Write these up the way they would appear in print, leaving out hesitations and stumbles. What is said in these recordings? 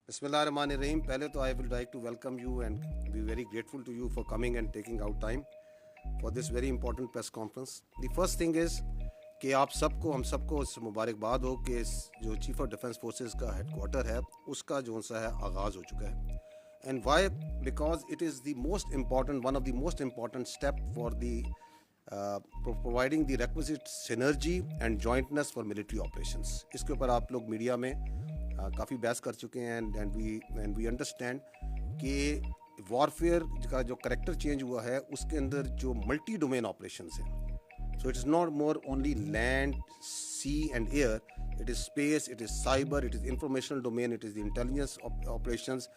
Bismillahirrahmanirrahim. पहले तो I would like to welcome you and be very grateful to you for coming and taking out time for this very important press conference. The first thing is कि आप सबको हम सबको इस मुबारकबाद हो कि इस जो चीफ ऑफ डिफेंस फोर्सेस का हेडक्वार्टर है उसका जो सा है आगाज़ हो चुका है. And why? Because it is the most important, one of the most important step for the providing the requisite synergy and jointness for military operations. इसके ऊपर आप लोग मीडिया में काफ़ी बहस कर चुके हैं एंड वी अंडरस्टैंड कि वॉरफेयर का जो करेक्टर चेंज हुआ है उसके अंदर जो मल्टी डोमेन ऑपरेशंस हैं. So it is not more only land, sea and air. It is space, it is cyber, it is informational domain, it is the intelligence operations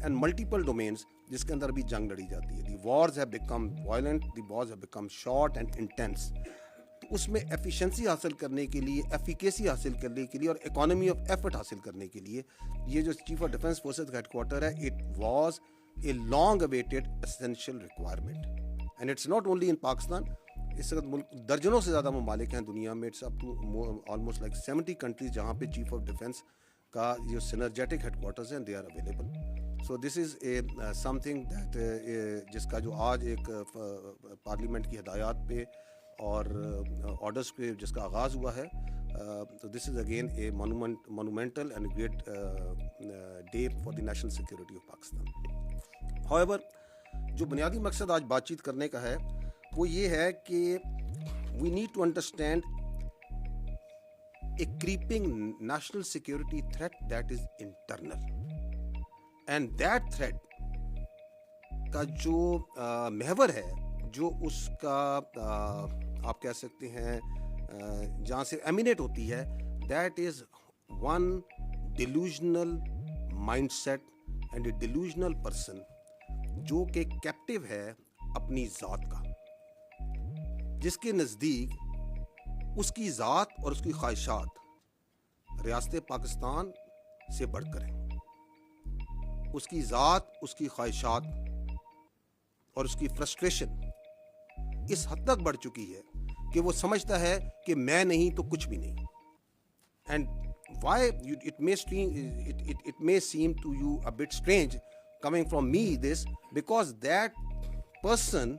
and multiple domains जिसके अंदर भी जंग लड़ी जाती है. The wars have become violent, the wars have become short and intense. तो उसमें efficiency हासिल करने के लिए, एफिकेसी हासिल करने के लिए और इकोनॉमी ऑफ एफर्ट हासिल करने के लिए ये जो चीफ ऑफ डिफेंस फोर्सेस का हेडक्वार्टर है, it was a long awaited essential requirement. And it's not only in Pakistan. इस वक्त मुल्क दर्जनों से ज़्यादा ममालिक हैं दुनिया में. It's up to almost like 70 countries जहाँ पे चीफ ऑफ डिफेंस का जो सिनर्जेटिक हेडक्वार्टर्स हैं they are available. So this is a something that जिसका जो आज एक पार्लियामेंट की हिदायत पे और ऑर्डर्स पे जिसका आगाज़ हुआ है. तो this is again A monumental and great day for the national security of Pakistan. However जो बुनियादी मकसद आज बातचीत करने का है वो ये है कि we need to understand a creeping national security threat that is internal. And that threat का जो महवर है, जो उसका आप कह सकते हैं जहाँ से एमिनेट होती है, that is one delusional mindset and A delusional person जो कि कैप्टिव है अपनी ज़ात का, जिसके नज़दीक उसकी ज़ात और उसकी ख्वाहिशात रियासत पाकिस्तान से बढ़कर हैं. उसकी ज़ात, उसकी ख्वाहिशात और उसकी फ्रस्ट्रेशन इस हद तक बढ़ चुकी है कि वो समझता है कि मैं नहीं तो कुछ भी नहीं. And why it may seem to you a bit strange coming from me this, because that person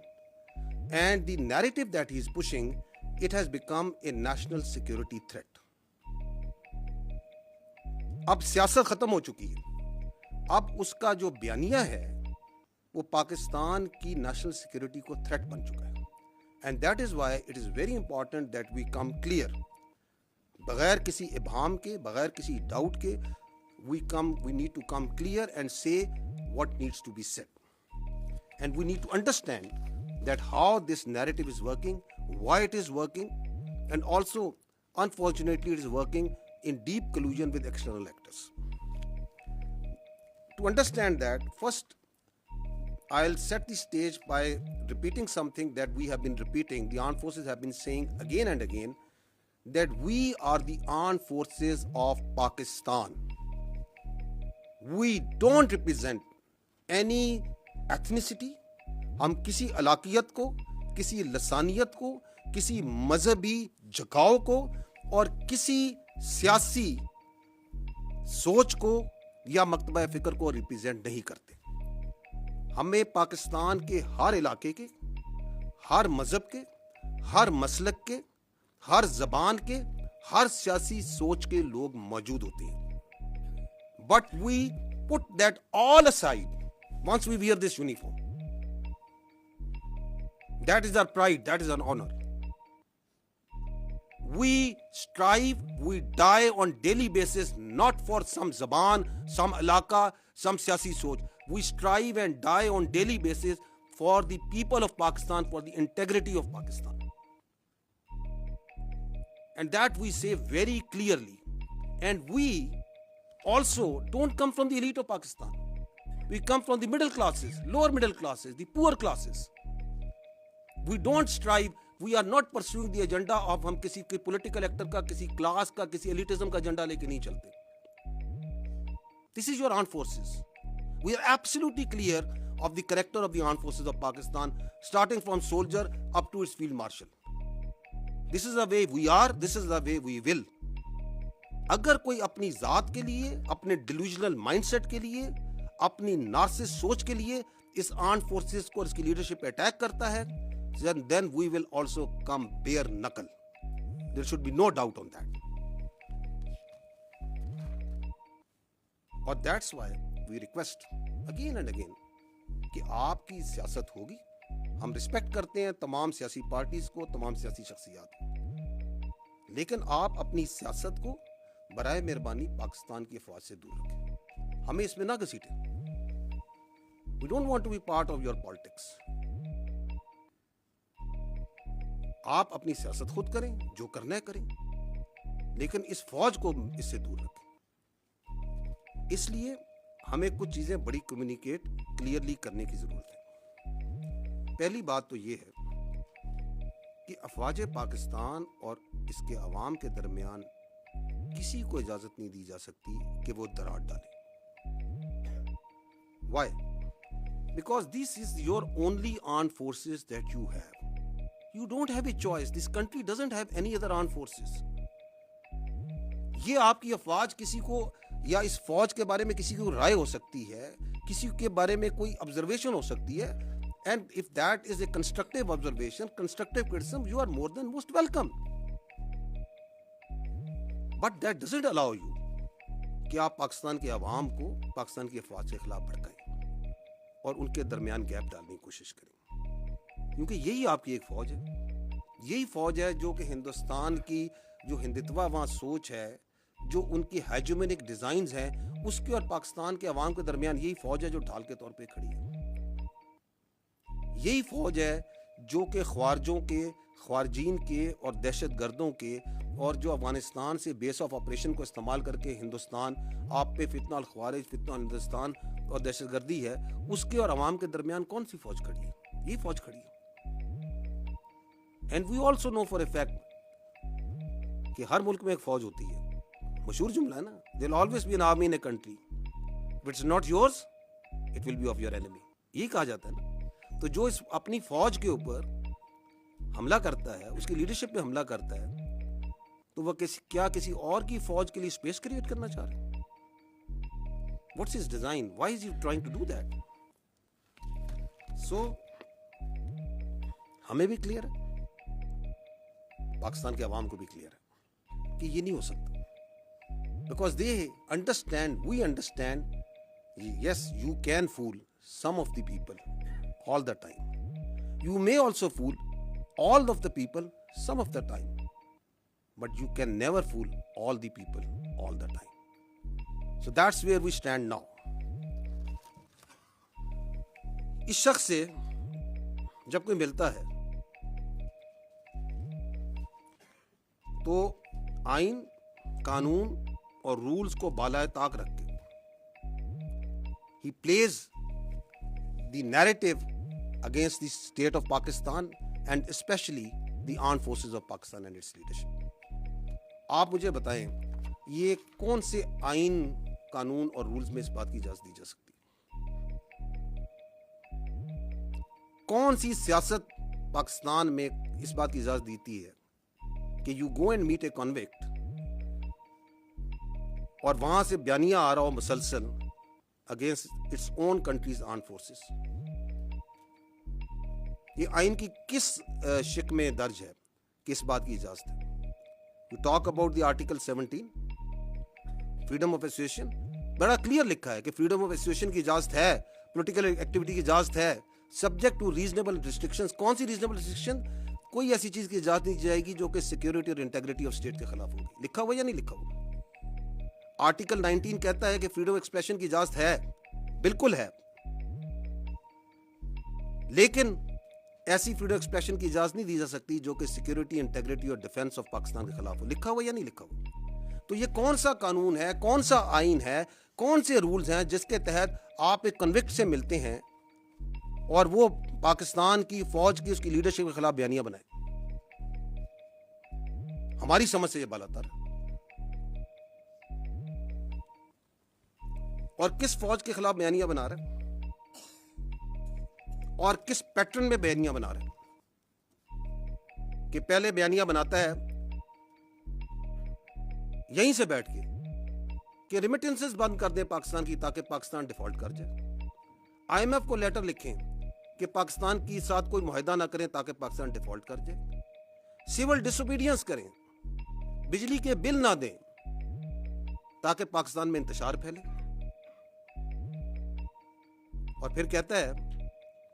and the narrative that he is pushing, it has become a national security threat. अब सियासत खत्म हो चुकी है. अब उसका जो बयानिया है वो पाकिस्तान की नेशनल सिक्योरिटी को थ्रेट बन चुका है. And that is why it is very important that we come clear, बगैर किसी इबहाम के, बगैर किसी डाउट के, we need to come clear and say what needs to be said. And we need to understand that how this narrative is working, why it is working, and also unfortunately it is working in deep collusion with external actors. To understand that, first I'll set the stage by repeating something that we have been repeating, the armed forces have been saying again and again, that we are the armed forces of Pakistan. We don't represent any ethnicity. हम किसी इलाकियत को, किसी लसानियत को, किसी मजहबी झुकाव को और किसी सियासी सोच को या मकतबा फिक्र को रिप्रेजेंट नहीं करते. हमें पाकिस्तान के हर इलाके के, हर मजहब के, हर मसलक के, हर जबान के, हर सियासी सोच के लोग मौजूद होते हैं. But we put that all aside once we wear this uniform. That is our pride, that is our honor. We strive, we die on daily basis, not for some zaban, some ilaka, some siyasi soch. We strive and die on daily basis for the people of Pakistan, for the integrity of Pakistan. And that we say very clearly. And we also don't come from the elite of Pakistan. We come from the middle classes, lower middle classes, the poor classes. We don't strive, we are not pursuing the agenda of हम किसी political actor का, किसी class का, किसी elitism का agenda लेके नहीं चलते. This is your armed forces. We are absolutely clear of the character of the armed forces of Pakistan, starting from soldier up to its field marshal. This is the way we are, this is the way we will. अगर कोई अपनी जात के लिए, अपने delusional mindset के लिए, अपनी नार्सिस्ट सोच के लिए इस आर्म्ड फोर्सेस को, इसकी लीडरशिप पे अटैक करता है, then we will also come bare knuckle. There should be no doubt on that. और that's why we request again and again कि आपकी सियासत होगी। हम रिस्पेक्ट करते हैं तमाम सियासी पार्टीज को, तमाम सियासी शख्सियात को, लेकिन आप अपनी सियासत को बराए मेहरबानी पाकिस्तान की अफवाज से दूर रखें। हमें इसमें ना घसीटें। We don't want to be part of your politics. आप अपनी सियासत खुद करें, जो करना है करें, लेकिन इस फौज को इससे दूर रखें। इसलिए हमें कुछ चीजें बड़ी कम्युनिकेट क्लियरली करने की जरूरत है। पहली बात तो ये है कि अफवाज पाकिस्तान और इसके अवाम के दरमियान किसी को इजाजत नहीं दी जा सकती कि वो दरार डाले। Why? Because this is your only armed forces that you have. You don't have a choice. This country doesn't have any other armed forces. ये आपकी अफवाज किसी को, या इस फौज के बारे में किसी को राय हो सकती है, किसी के बारे में कोई ऑब्जर्वेशन हो सकती है, and if that is a constructive observation, constructive criticism, you are more than most welcome. But that doesn't allow you कि आप पाकिस्तान के अवाम को पाकिस्तान की अफवाज के खिलाफ भड़काएं और उनके दरमियान गैप डालने की कोशिश करें, क्योंकि यही आपकी एक फौज है। यही फौज है जो कि हिंदुस्तान की जो हिंदुत्ववाद सोच है, जो उनकी हेजेमोनिक डिजाइन्स हैं, उसके और पाकिस्तान के अवाम के दरमियान यही फौज है जो ढाल के तौर पे खड़ी है। यही फौज है जो कि ख्वारजों के, ख्वारजीन के और दहशत गर्दों के, और जो अफगानिस्तान से बेस ऑफ ऑपरेशन को इस्तेमाल करके हिंदुस्तान आप पे फितना अल ख्वारिज, फितना अल हिंदुस्तान और दहशत गर्दी है, उसके और अवाम के दरमियान कौन सी फौज खड़ी है? यही फौज खड़ी है। And we also know for a fact कि हर मुल्क में एक फौज होती है। मशहूर जुमला है ना, there will always be an army in a country, if it's not yours it will be of your enemy. यही कहा जाता है ना। तो जो इस अपनी फौज के ऊपर हमला करता है, उसकी लीडरशिप पे हमला करता है, तो वह क्या किसी और की फौज के लिए स्पेस क्रिएट करना चाह रहे हैं? What's his design? Why is he trying to do that? So हमें भी क्लियर है, पाकिस्तान के अवाम को भी क्लियर है कि ये नहीं हो सकता, because they understand, we understand, yes you can fool some of the people all the time, you may also fool all of the people some of the time, but you can never fool all the people all the time. So that's where we stand now. इस शख्स से जब कोई मिलता है तो आइन, कानून और रूल्स को बालाए ताक रख के he plays the narrative against the state of Pakistan and especially the armed forces of Pakistan and its leadership. आप मुझे बताएं, ये कौन से आइन, कानून और रूल्स में इस बात की इजाजत दी जा सकती है? कौन सी सियासत पाकिस्तान में इस बात की इजाजत देती है कि you go and meet a convict और वहां से बयानिया आ रहा हो मुसलसल against its own country's armed forces? ये आइन की किस शिक में दर्ज है, किस बात की इजाजत है? You talk about the article 17 freedom of association, बड़ा क्लियर लिखा है कि फ्रीडम ऑफ एसोसिएशन की इजाजत है, पॉलिटिकल एक्टिविटी की इजाजत है, सब्जेक्ट टू रीजनेबल रिस्ट्रिक्शंस। कौन सी रीजनेबल रिस्ट्रिक्शन? कोई ऐसी चीज की इजाजत नहीं दी जाएगी जो कि सिक्योरिटी और इंटेग्रिटी ऑफ स्टेट के खिलाफ होगी। लिखा हुआ या नहीं लिखा हुआ? आर्टिकल 19 कहता है कि फ्रीडम ऑफ एक्सप्रेशन की इजाजत है, बिल्कुल है, लेकिन ऐसी फ्रीडम एक्सप्रेशन की इजाजत नहीं दी जा सकती जो कि सिक्योरिटी, इंटेग्रिटी और डिफेंस ऑफ पाकिस्तान के खिलाफ हो। लिखा हुआ या नहीं लिखा हुआ? तो ये कौन सा कानून है, कौन सा आइन है, कौन से रूल्स हैं जिसके तहत आप एक कन्विक्ट से मिलते हैं और वो पाकिस्तान की फौज की, उसकी लीडरशिप के खिलाफ बयानियां बनाए? हमारी समझ से ये बालातर है। और किस फौज के खिलाफ बयानियां बना रहे हैं और किस पैटर्न में बयानियां बना रहे हैं? कि पहले बयानियां बनाता है यहीं से बैठ के कि रिमिटेंसेस बंद कर दें पाकिस्तान की ताकि पाकिस्तान डिफॉल्ट कर जाए। IMF को लेटर लिखें कि पाकिस्तान के साथ कोई मुआहदा ना करें ताकि पाकिस्तान डिफॉल्ट कर जाए। सिविल डिसोबीडियंस करें, बिजली के बिल ना दें ताकि पाकिस्तान में इंतशार फैले। और फिर कहता है,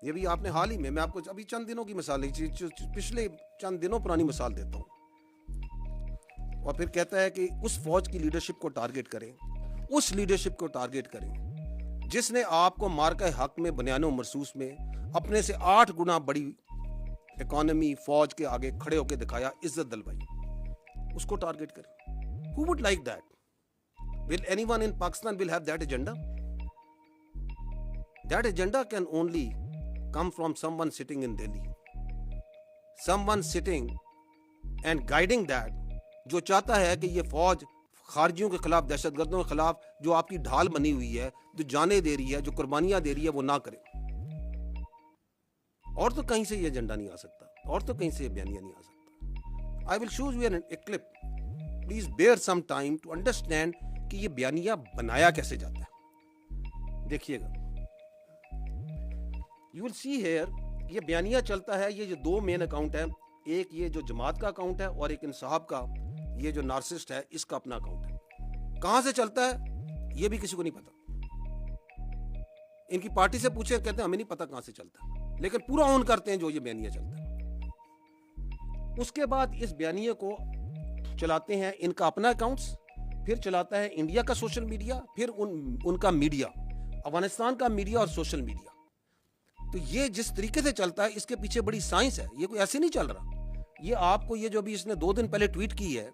ये भी आपने हाल ही में, मैं आपको अभी चंद दिनों की मिसाल, पिछले चंद दिनों पुरानी मिसाल देता हूं। और फिर कहता है कि उस फौज की लीडरशिप को टारगेट करें, उस लीडरशिप को टारगेट करें जिसने आपको मार्का हक में बयानो मरसूस में अपने से 8 गुना बड़ी इकोनॉमी फौज के आगे खड़े होकर दिखाया, इज्जत दिलवाई, उसको टारगेट करें। Who would like that? Will anyone in Pakistan will have that agenda? That agenda can only come from someone sitting in Delhi, someone sitting and guiding that, जो चाहता है कि ये फौज खारजियों के खिलाफ, दहशतगर्दों के खिलाफ जो आपकी ढाल बनी हुई है, जो जाने दे रही है, जो कुर्बानियां दे रही है, वो ना करे। और तो कहीं से ये एजेंडा नहीं आ सकता, और तो कहीं से ये बयानिया नहीं आ सकता। I will show you an clip, please bear some time to understand कि ये बयानिया बनाया कैसे जाता है। देखिएगा, यू विल सी हेयर, ये बयानिया चलता है, ये जो 2 मेन अकाउंट है, एक ये जो जमात का अकाउंट है और एक इंसाफ का, ये जो नार्सिस्ट है, इसका अपना अकाउंट है। कहां से चलता है ये भी किसी को नहीं पता। इनकी पार्टी से पूछे, कहते हैं हमें नहीं पता कहां से चलता है, लेकिन पूरा ऑन करते हैं जो ये बयानिया चलता है। उसके बाद इस बयानिया को चलाते हैं इनका अपना अकाउंट्स, फिर चलाता है इंडिया का सोशल मीडिया, फिर उनका मीडिया, अफगानिस्तान का मीडिया और सोशल मीडिया। तो ये जिस तरीके से चलता है, इसके पीछे बड़ी साइंस है, ये कोई ऐसे नहीं चल रहा। ये आपको, ये जो भी इसने 2 दिन पहले ट्वीट की है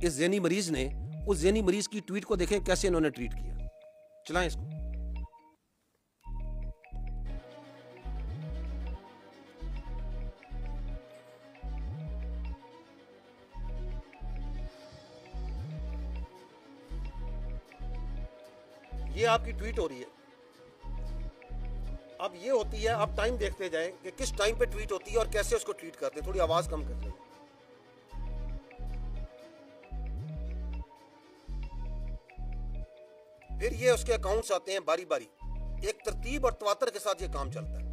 इस ज़ेनी मरीज ने, उस ज़ेनी मरीज की ट्वीट को देखें कैसे इन्होंने ट्वीट किया। चलाएं इसको। ये आपकी ट्वीट हो रही है। अब ये होती है, आप टाइम देखते जाएं कि किस टाइम पे ट्वीट होती है और कैसे उसको ट्वीट करते हैं। थोड़ी आवाज कम कर लें। फिर ये उसके अकाउंट्स आते हैं बारी बारी, एक तरतीब और तवातर के साथ ये काम चलता है।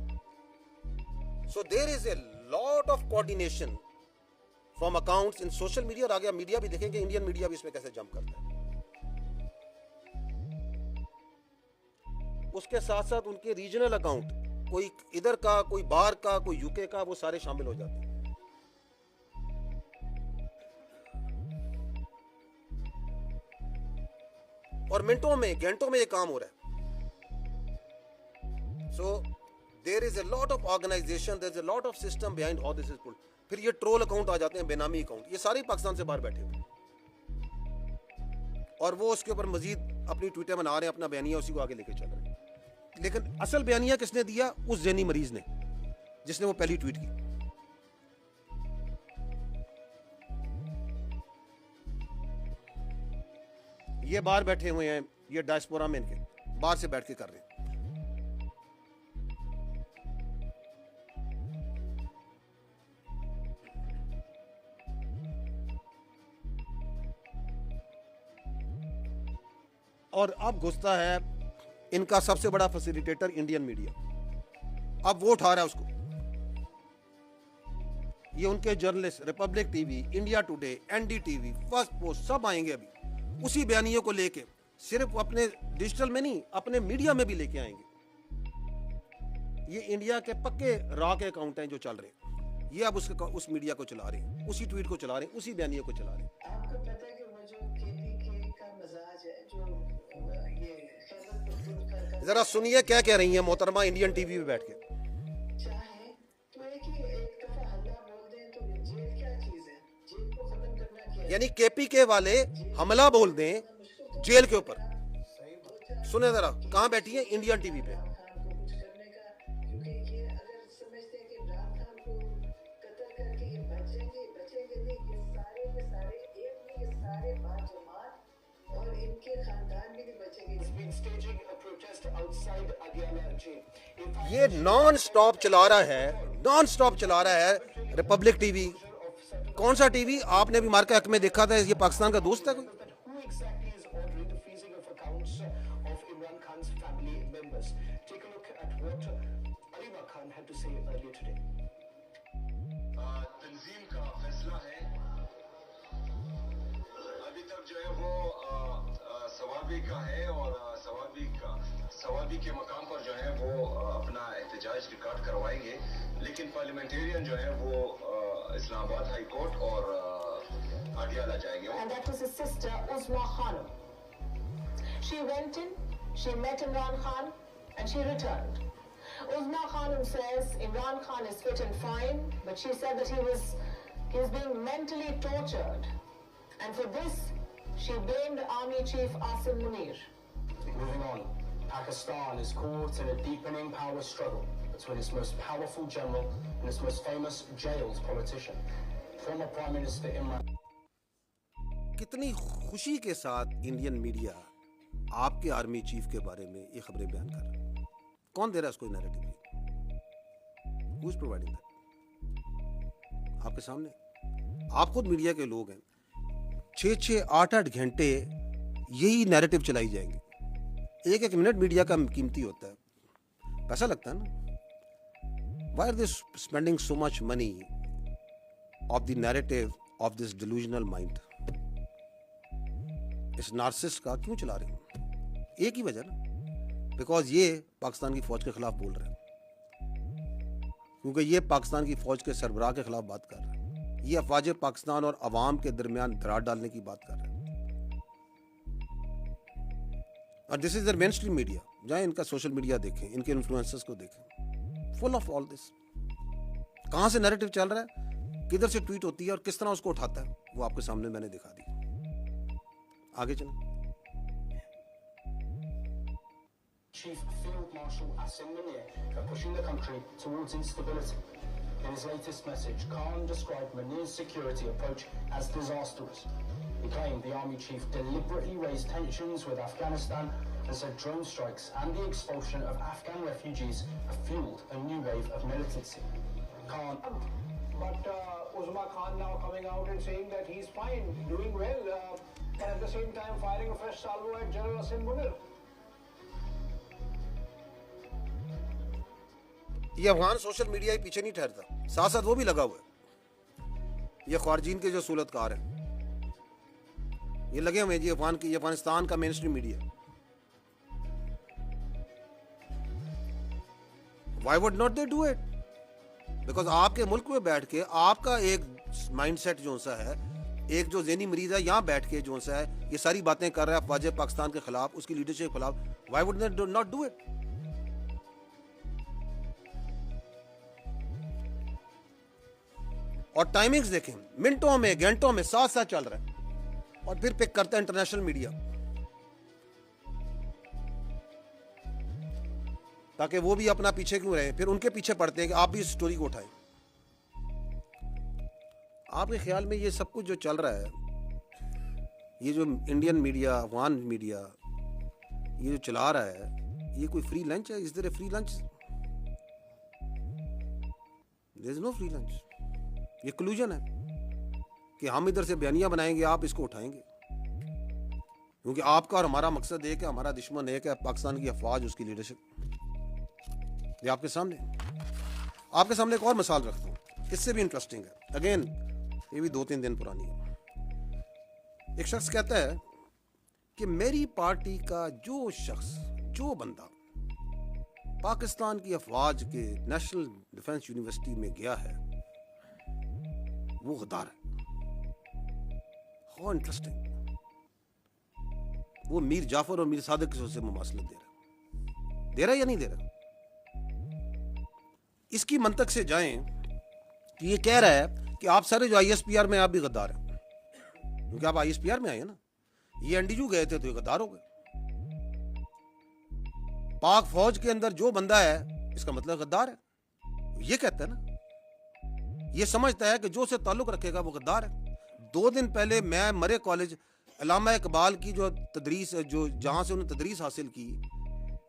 So there is a lot of coordination from accounts in social media. और आगे मीडिया भी देखेंगे, इंडियन मीडिया भी इसमें कैसे जंप करता है। उसके साथ साथ उनके रीजनल अकाउंट, कोई इधर का, कोई बाहर का, कोई यूके का, वो सारे शामिल हो जाते हैं। और मिनटों में, घंटों में ये काम हो रहा है। So there is a lot of organisation, there is a lot of system behind how this is pulled. फिर ये ट्रोल अकाउंट आ जाते हैं, बेनामी अकाउंट, ये सारे पाकिस्तान से बाहर बैठे हुए, और वो उसके ऊपर मजीद अपनी ट्वीटें बना रहे हैं, अपना बयानिया उसी को आगे लेके चल रहे हैं। लेकिन असल बयानिया किसने दिया? उस ज़ेनी मरीज ने, जिसने वो पहली ट्वीट की। ये बाहर बैठे हुए हैं, ये डायस्पोरा में इनके बाहर से बैठ के कर रहे हैं। और अब घुसता है इनका सबसे बड़ा फैसिलिटेटर इंडियन मीडिया। अब वो उठा रहा है उसको। ये उनके journalist, Republic TV, India today, NDTV, first post, सब आएंगे अभी उसी बयानियों को लेके। सिर्फ अपने डिजिटल में नहीं, अपने मीडिया में भी लेके आएंगे। ये इंडिया के पक्के रॉ के अकाउंट हैं जो चल रहे हैं। ये अब उस मीडिया को चला रहे हैं, उसी ट्वीट को चला रहे हैं, उसी बयानिया को चला रहे हैं। आपको पता है कि वो जो केपीके का मजाज है, जो ये जरा सुनिए क्या कह रही हैं मोहतरमा इंडियन टीवी पे बैठ के। चाहे तो एक दफा हल्ला बोल दें तो जेल क्या चीज है, जेल को खत्म करना क्या है? यानी केपीके वाले हमला बोल दें जेल के ऊपर। सुने जरा, कहां बैठी है? इंडियन टीवी पे। खान को कुछ करने का, क्योंकि ये अगर समझते हैं कि इमरान खान को कत्ल करके ये बचेंगे नहीं, ये सारे के सारे एक नहीं, ये सारे बाजमात और इनके खानदान भी नहीं बचेंगे। ये नॉन स्टॉप चला रहा है, नॉन स्टॉप चला रहा है रिपब्लिक टीवी, कौन सा टीवी आपने अभी मार्का हक में देखा था? ये पाकिस्तान का दोस्त है कोई? But who exactly is ordering the freezing of accounts of Imran Khan's family members? Take a look at what Arima Khan had to say earlier today. तंजीम का फैसला है। अभी तक जो है वो सवाबी का है और सवाबी के मकाम पर जो है वो अपना एहतजाज रिकॉर्ड करवाएंगे, लेकिन पार्लियामेंटेरियन जो है वो इस्लामाबाद हाई कोर्ट और आडियाला जाएंगे। And that was his sister Uzma Khanum. She went in, she met Imran Khan, and she returned. Uzma Khanum says Imran Khan is fit and fine, but she said that he was being mentally tortured, and for this she blamed Army Chief Asim Munir. Moving on, Pakistan is caught in a deepening power struggle between its most powerful general and its most famous jailed politician, former Prime Minister Imran. कितनी खुशी के साथ Indian media आपके army chief के बारे में ये खबरें बयान कर रहा है। कौन दे रहा है इसको narrative? Who is providing that? आपके सामने आप खुद मीडिया के लोग हैं। 6-6, 8-8 घंटे यही नैरेटिव चलाई जाएंगे। एक एक मिनट मीडिया का कीमती होता है, पैसा लगता है ना। Why are they spending so much money of the narrative of this delusional mind? इस नार्सिस्ट का क्यों चला रहे हैं? एक ही वजह ना, बिकॉज ये पाकिस्तान की फौज के खिलाफ बोल रहे हैं, क्योंकि ये पाकिस्तान की फौज के सरबराह के खिलाफ बात कर रहे हैं। ये अफवाज पाकिस्तान और अवाम के दरमियान दरार डालने की बात कर रहे हैं। और this is the main stream media. जाएं इनका सोशल मीडिया देखें, इनके इन्फ्लुएंसर्स को देखें, फुल ऑफ ऑल दिस। कहां से नैरेटिव चल रहा है, किधर से ट्वीट होती है और किस तरह उसको उठाता है, वो आपके सामने मैंने दिखा दी। आगे चलें। Chief Field Marshal Asim Munir are pushing the country towards instability. In his latest message, Khan described Munir's security approach as disastrous. He claimed the army chief deliberately raised tensions with Afghanistan and said drone strikes and the expulsion of Afghan refugees have fueled a new wave of militancy. Khan. But Uzma Khan now coming out and saying that he's fine, doing well, and at the same time firing a fresh salvo at General Asim Munir. ये Afghan social media के पीछे नहीं ठहरता, साथ साथ वो भी लगा हुआ है। ये ख्वारजीन के जो सूलतकार हैं, ये लगे हुए हैं जी अफगानिस्तान का main stream media. Why would not they do it? Because आपके मुल्क में बैठ के आपका एक माइंडसेट जो सा है, एक जो ज़हनी मरीज है यहाँ बैठ के जो सा है ये सारी बातें कर रहा है अफवाज पाकिस्तान के खिलाफ, उसकी लीडरशिप के खिलाफ। Why would they not do it? और टाइमिंग्स देखें, मिनटों में घंटों में साथ साथ चल रहा है, और फिर पिक करता है इंटरनेशनल मीडिया, ताकि वो भी अपना पीछे क्यों रहे, फिर उनके पीछे पड़ते हैं कि आप भी इस स्टोरी को उठाएं। आपके ख्याल में ये सब कुछ जो चल रहा है, ये जो इंडियन मीडिया, अफगान मीडिया ये जो चला रहा है, ये कोई फ्री लंच है? Is there a free lunch? There is no free lunch. ये कलूजन है कि हम इधर से बयानियां बनाएंगे, आप इसको उठाएंगे, क्योंकि आपका और हमारा मकसद एक है, हमारा दुश्मन एक है, पाकिस्तान की अफवाज, उसकी लीडरशिप। ये आपके सामने एक और मिसाल रखता हूँ, इससे भी इंटरेस्टिंग है। अगेन ये भी 2-3 दिन पुरानी है। एक शख्स कहता है कि मेरी पार्टी का जो बंदा पाकिस्तान की अफवाज के नेशनल डिफेंस यूनिवर्सिटी में गया है वो गद्दार है। How interesting. वो मीर जाफर और मीर सादिक से मुमासलत दे रहा है या नहीं दे रहा? इसकी मंतक से जाएं कि ये कह रहा है कि आप सारे जो ISPR में आप भी गद्दार हैं, क्योंकि आप ISPR में आए हैं ना। ये NDU गए थे तो ये गद्दार हो गए। पाक फौज के अंदर जो बंदा है इसका मतलब गद्दार है। ये कहता है ना, ये समझता है कि जो से ताल्लुक रखेगा वो गद्दार है। 2 दिन पहले मैं मरे कॉलेज अल्लामा इकबाल की जो तदरीस, जो जहां से उन्होंने तदरीस हासिल की,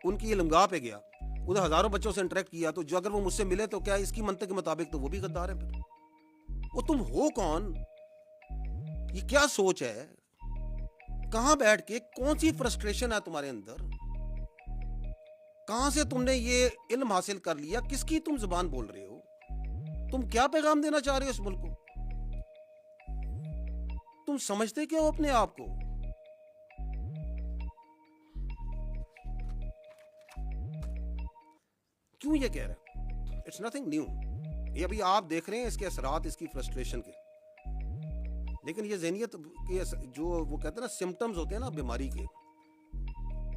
उनकी ये लमगाह पे गया, उधर हजारों बच्चों से इंटरेक्ट किया, तो जो अगर वो मुझसे मिले तो क्या इसकी मंतक के मुताबिक तो वो भी गद्दार है? फिर वो तुम हो कौन, ये क्या सोच है, कहां बैठ के, कौन सी फ्रस्ट्रेशन है तुम्हारे अंदर, कहां से तुमने ये इल्म हासिल कर लिया, किसकी तुम जुबान बोल रहे हो, तुम क्या पैगाम देना चाह रहे हो इस मुल्क को, तुम समझते क्या हो अपने आप को? क्यों ये कह रहे हैं? It's nothing new. ये अभी आप देख रहे हैं इसके असरात, इसकी फ्रस्ट्रेशन के, लेकिन ये ज़हनियत के जो वो कहते हैं ना सिम्टम्स होते हैं ना बीमारी के,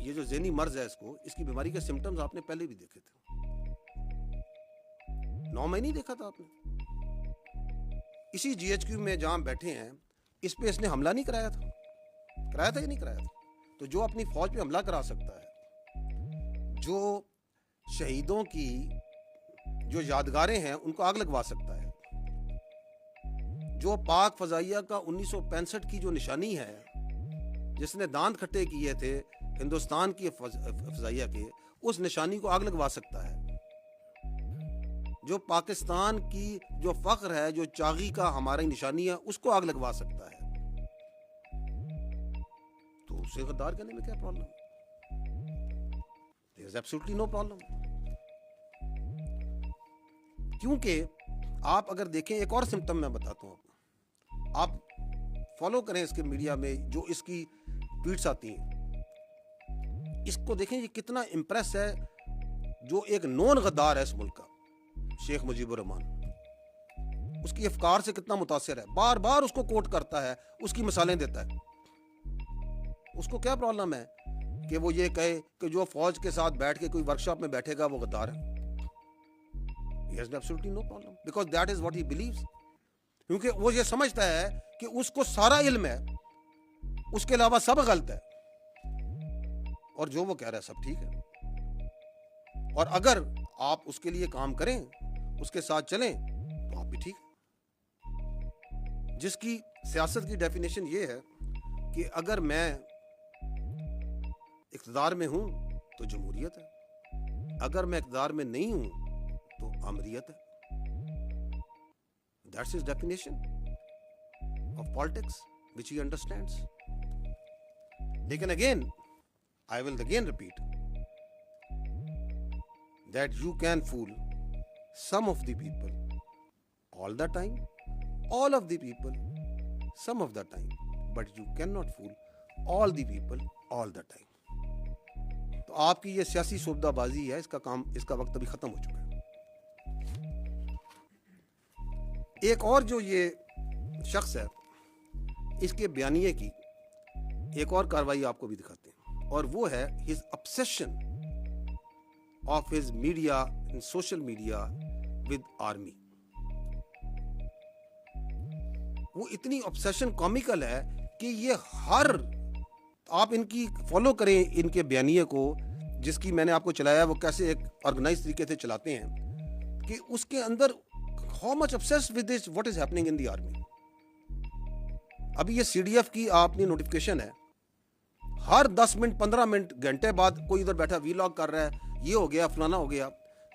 ये जो ज़हनी मर्ज है इसकी बीमारी के सिम्टम्स आपने पहले भी देखे थे। 9 महीने देखा था आपने। इसी GHQ में जहां बैठे हैं इस पे इसने हमला नहीं कराया था, कराया था या नहीं कराया था? तो जो अपनी फौज पे हमला करा सकता है, जो शहीदों की जो यादगारें हैं उनको आग लगवा सकता है, जो पाक फजाइया का 1965 की जो निशानी है, जिसने दांत खट्टे किए थे हिंदुस्तान की फजाइया के, उस निशानी को आग लगवा सकता है, जो पाकिस्तान की जो फख्र है, जो चागी का हमारी निशानी है, उसको आग लगवा सकता है, तो उसे गद्दार कहने में क्या problem? There is absolutely no problem. क्योंकि आप अगर देखें, एक और सिम्टम मैं बताता हूं आपको, आप फॉलो करें इसके मीडिया में जो इसकी ट्वीट्स आती हैं, इसको देखें ये कितना इंप्रेस है, जो एक नॉन गद्दार है इस मुल्क का, शेख मुजीबुर रहमान, उसकी अफकार से कितना मुतासिर है, बार बार उसको कोट करता है, उसकी मिसालें देता है। उसको क्या प्रॉब्लम है कि वो ये कहे कि जो फौज के साथ बैठ के कोई वर्कशॉप में बैठेगा वो गद्दार है? He has absolutely no problem because that is what he believes. क्योंकि वो ये समझता है कि उसको सारा इल्म है, उसके अलावा सब गलत है, और जो वो कह रहा है सब ठीक है। और अगर आप उसके लिए काम करें, उसके साथ चलें, तो आप भी ठीक है। जिसकी सियासत की डेफिनेशन ये है कि अगर मैं इक़्तिदार में हूं तो जमहूरियत है, अगर मैं इक़्तिदार में नहीं हूं तो आमरियत है। That's his definition of politics, which he understands. Lekin again, I will again repeat that you can fool some of the people all the time, all of the people some of the time, but you cannot fool all the people all the time. तो आपकी ये सियासी सौदाबाजी है, इसका वक्त अभी खत्म हो चुका है। एक और जो ये शख्स है, इसके बयानिए की एक और कार्रवाई आपको भी दिखाते हैं, और वो है his obsession of his media in social media with army. वो इतनी ऑब्सेशन कॉमिकल है कि ये हर, आप इनकी फॉलो करें इनके बयानिए को, जिसकी मैंने आपको चलाया, वो कैसे एक ऑर्गेनाइज तरीके से चलाते हैं, कि उसके अंदर how much obsessed with this what is happening in the army. अभी ये CDF की आपने नोटिफिकेशन है, हर 10 मिनट 15 मिनट घंटे बाद कोई इधर बैठा वीलॉग कर रहा है, ये हो गया फलाना हो गया,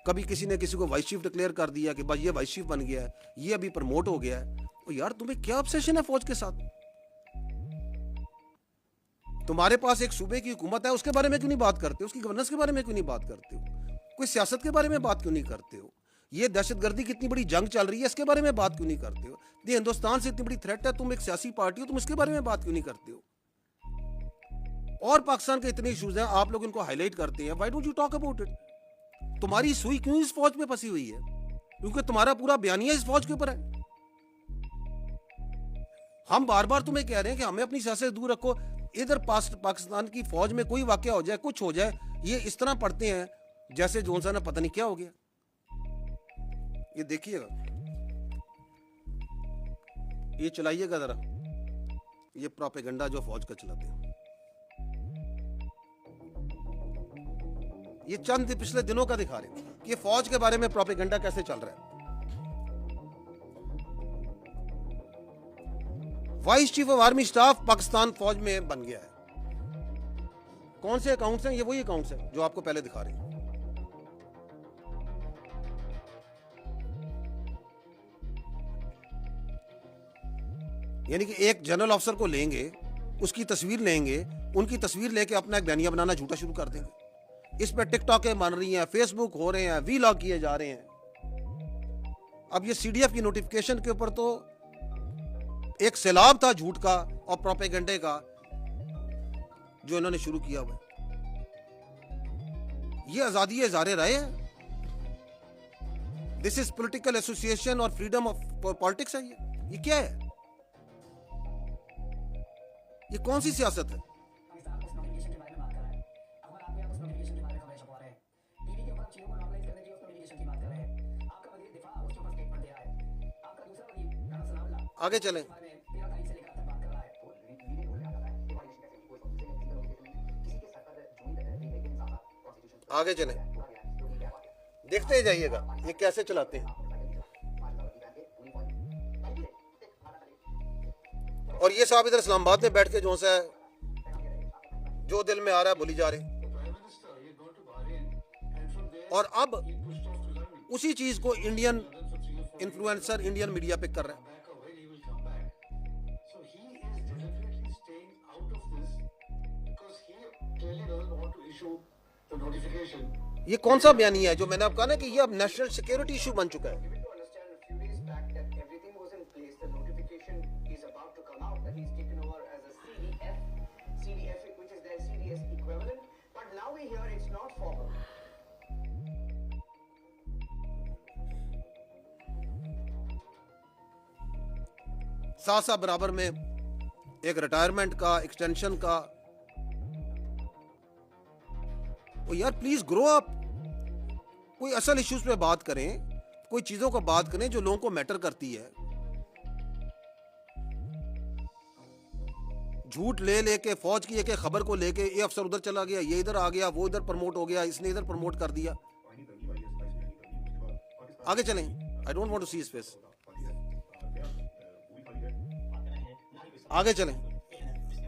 कभी किसी ने किसी को वाइस चीफ डिक्लेयर कर दिया कि भाई ये वाइस चीफ बन गया है, ये अभी प्रमोट हो गया है। तो यार तुम्हें क्या ऑब्सेशन है फौज के साथ? तुम्हारे पास एक सूबे की हुकूमत है, उसके बारे में क्यों नहीं बात करते हो? उसकी गवर्नेंस के बारे में क्यों नहीं बात करते हो? कोई सियासत के बारे में बात क्यों नहीं करते हो? ये दहशतगर्दी की इतनी बड़ी जंग चल रही है, इसके बारे में बात क्यों नहीं करते हो? ये हिंदुस्तान से इतनी बड़ी थ्रेट है, तुम एक सियासी पार्टी हो, तुम इसके बारे में बात क्यों नहीं करते हो? और पाकिस्तान के इतने इश्यूज हैं, आप लोग इनको हाईलाइट करते हैं, why don't you talk about it? तुम्हारी सुई क्यों इस फौज में फंसी हुई है? क्योंकि तुम्हारा पूरा बयानिया इस फौज के ऊपर है। हम बार बार तुम्हें कह रहे हैं कि हमें अपनी सियासत से दूर रखो, इधर पाकिस्तान की फौज में कोई वाकया हो जाए, कुछ हो जाए, ये इस तरह पढ़ते हैं जैसे जोनसा ने पता नहीं क्या हो गया। ये देखिएगा, ये चलाइएगा जरा, ये प्रोपेगेंडा जो फौज का चलाते हैं। ये चंद पिछले दिनों का दिखा रहे हैं कि ये फौज के बारे में प्रोपेगेंडा कैसे चल रहा है। Vice chief of army staff Pakistan फौज में बन गया है। कौन से अकाउंट्स हैं? ये वही अकाउंट्स हैं जो आपको पहले दिखा रहे हैं। यानी कि एक जनरल ऑफिसर को लेंगे, उसकी तस्वीर लेंगे, उनकी तस्वीर लेके अपना एक बयानिया बनाना झूठा शुरू कर देंगे। इस पर टिकटॉकें बन रही हैं, फेसबुक हो रहे हैं, वीलॉग किए जा रहे हैं। अब ये सीडीएफ की नोटिफिकेशन के ऊपर तो एक सैलाब था झूठ का और प्रोपेगेंडे का जो इन्होंने शुरू किया हुआ। ये आजादी इज़हार राय है, दिस इज पॉलिटिकल एसोसिएशन और फ्रीडम ऑफ पॉलिटिक्स है। ये क्या है? ये कौन सी सियासत है? आगे चलें। आगे चलें, देखते ही जाइएगा ये कैसे चलाते हैं। और ये साहब इधर इस्लामाबाद में बैठ के जो सा जो दिल में आ रहा है बोली जा रहे। और अब उसी चीज को Indian influencer, Indian media pick कर रहा है। ये कौन सा बयानी है जो मैंने आपको कहा ना कि ये अब नेशनल सिक्योरिटी इशू बन चुका है। साथ साथ बराबर में एक रिटायरमेंट का, एक्सटेंशन का। ओ यार प्लीज ग्रो अप, कोई असल इश्यूज पे बात करें, कोई चीजों को बात करें जो लोगों को मैटर करती है। झूठ ले लेके फौज की एक खबर को लेके ये अफसर उधर चला गया, ये इधर आ गया, वो इधर प्रमोट हो गया, इसने इधर प्रमोट कर दिया। आगे चलें, I don't want to see his face. आगे चलें,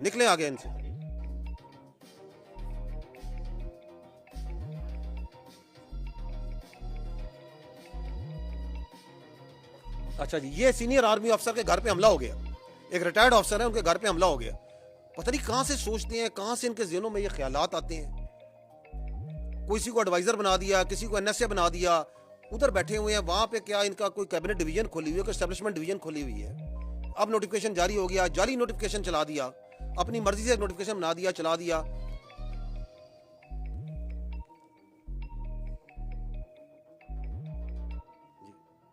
निकले आगे इनसे। अच्छा जी, ये सीनियर आर्मी अफसर के घर पे हमला हो गया। एक रिटायर्ड अफसर है, उनके घर पे हमला हो गया। पता नहीं कहां से सोचते हैं, कहां से इनके ज़हनों में ये ख्यालात आते हैं। किसी को एडवाइजर बना दिया, किसी को एनएसए बना दिया, उधर बैठे हुए हैं। वहां पे क्या इनका कोई कैबिनेट डिवीजन खोली हुई है, कोई एस्टेब्लिशमेंट डिवीजन खोली हुई है। अब नोटिफिकेशन जारी हो गया, जाली नोटिफिकेशन चला दिया, अपनी मर्जी से नोटिफिकेशन बना दिया, चला दिया।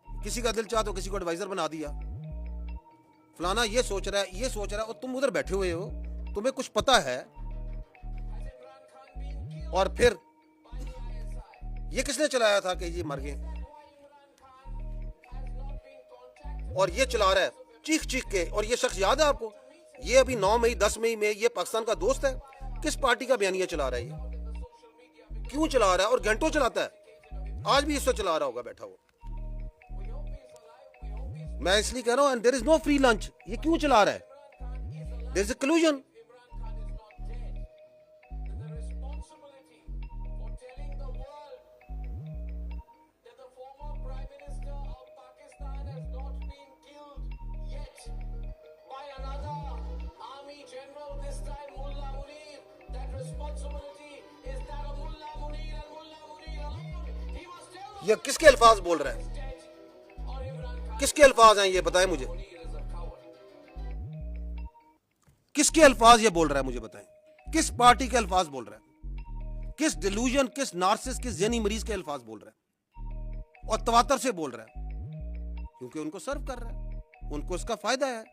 किसी का दिल चाह तो किसी को एडवाइजर बना दिया। फलाना ये सोच रहा है, ये सोच रहा है, और तुम उधर बैठे हुए हो, तुम्हें कुछ पता है। और फिर ये किसने चलाया था कि ये मर गए, और ये चला रहा है चीख चीख के। और ये शख्स याद है आपको, ये अभी 9 मई 10 मई में ये पाकिस्तान का दोस्त है। किस पार्टी का बयानिया चला रहा है ये, क्यों चला रहा है, और घंटों चलाता है। आज भी इससे चला रहा होगा बैठा हुआ। मैं इसलिए कह रहा हूं, there is no free lunch. ये क्यों चला रहा है? There is a collusion. ये किसके अल्फाज बोल रहा है? किसके अल्फाज हैं ये बताएं मुझे। किसके अल्फाज ये बोल रहा है मुझे बताएं। किस पार्टी के अल्फाज बोल रहा है? किस डिलूजन, किस नार्सिस, किस ज़हनी मरीज के अल्फाज बोल रहा है? और तवातर से बोल रहा है, क्योंकि उनको सर्व कर रहा है, उनको इसका फायदा है।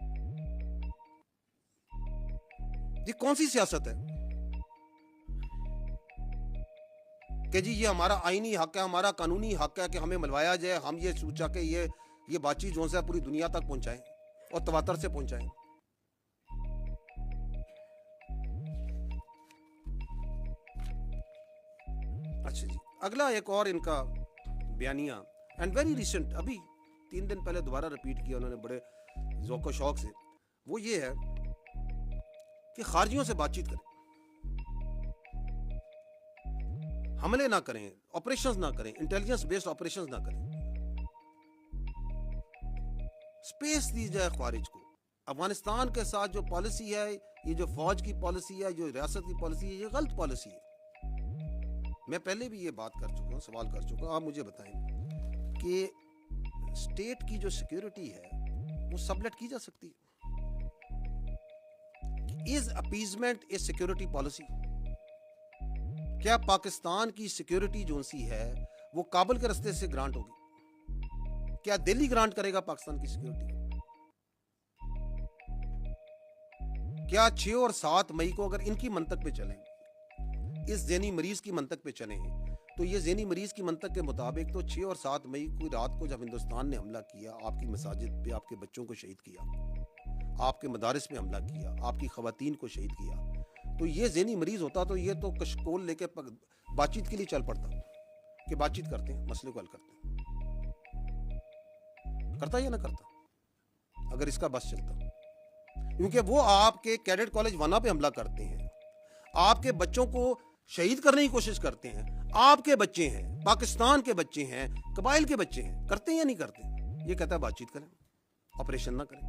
ये कौन सी सियासत है कि जी ये हमारा आईनी हक है, हमारा कानूनी हक है कि हमें मिलवाया जाए, हम ये सोचा के ये बातचीत जो है पूरी दुनिया तक पहुंचाएं और तवातर से पहुंचाएं। अच्छा जी, अगला एक और इनका बयानिया एंड वेरी रिसेंट, अभी 3 दिन पहले दोबारा रिपीट किया उन्होंने बड़े ज़ौक़ शौक से। वो ये है कि खारजियों से बातचीत करें, हमले ना करें, ऑपरेशंस ना करें, इंटेलिजेंस बेस्ड ऑपरेशंस ना करें, स्पेस दी जाए ख्वारिज को। अफगानिस्तान के साथ जो पॉलिसी है, ये जो फौज की पॉलिसी है, जो रियासत की पॉलिसी है, ये गलत पॉलिसी है। मैं पहले भी ये बात कर चुका हूँ, सवाल कर चुका हूँ। आप मुझे बताएं कि स्टेट की जो सिक्योरिटी है वो सबलेट की जा सकती है? Is appeasement A security policy? क्या पाकिस्तान की सिक्योरिटी जो सी है वो काबुल के रास्ते से ग्रांट होगी? क्या दिल्ली ग्रांट करेगा पाकिस्तान की सिक्योरिटी? क्या 6 और 7 मई को अगर इनकी मंतक पे चलें, इस ज़हनी मरीज की मंतक पे चलें, तो ये ज़हनी मरीज की मंतक के मुताबिक तो 6 और 7 मई को रात को जब हिंदुस्तान ने हमला किया, आपकी मसाजिद पे आपके बच्चों को शहीद किया, आपके मदारिस पे हमला किया, आपकी खवातीन को शहीद किया, तो ये ज़हनी मरीज होता तो ये तो कशकोल लेके बातचीत के लिए चल पड़ता कि बातचीत करते हैं, मसले को हल करते हैं। करता या ना करता अगर इसका बस चलता? क्योंकि वो आपके कैडेट कॉलेज वना पे हमला करते हैं, आपके बच्चों को शहीद करने की कोशिश करते हैं, आपके बच्चे हैं, पाकिस्तान के बच्चे हैं, कबाइल के बच्चे हैं, करते हैं या नहीं करते? ये कहता है बातचीत करें, ऑपरेशन ना करें।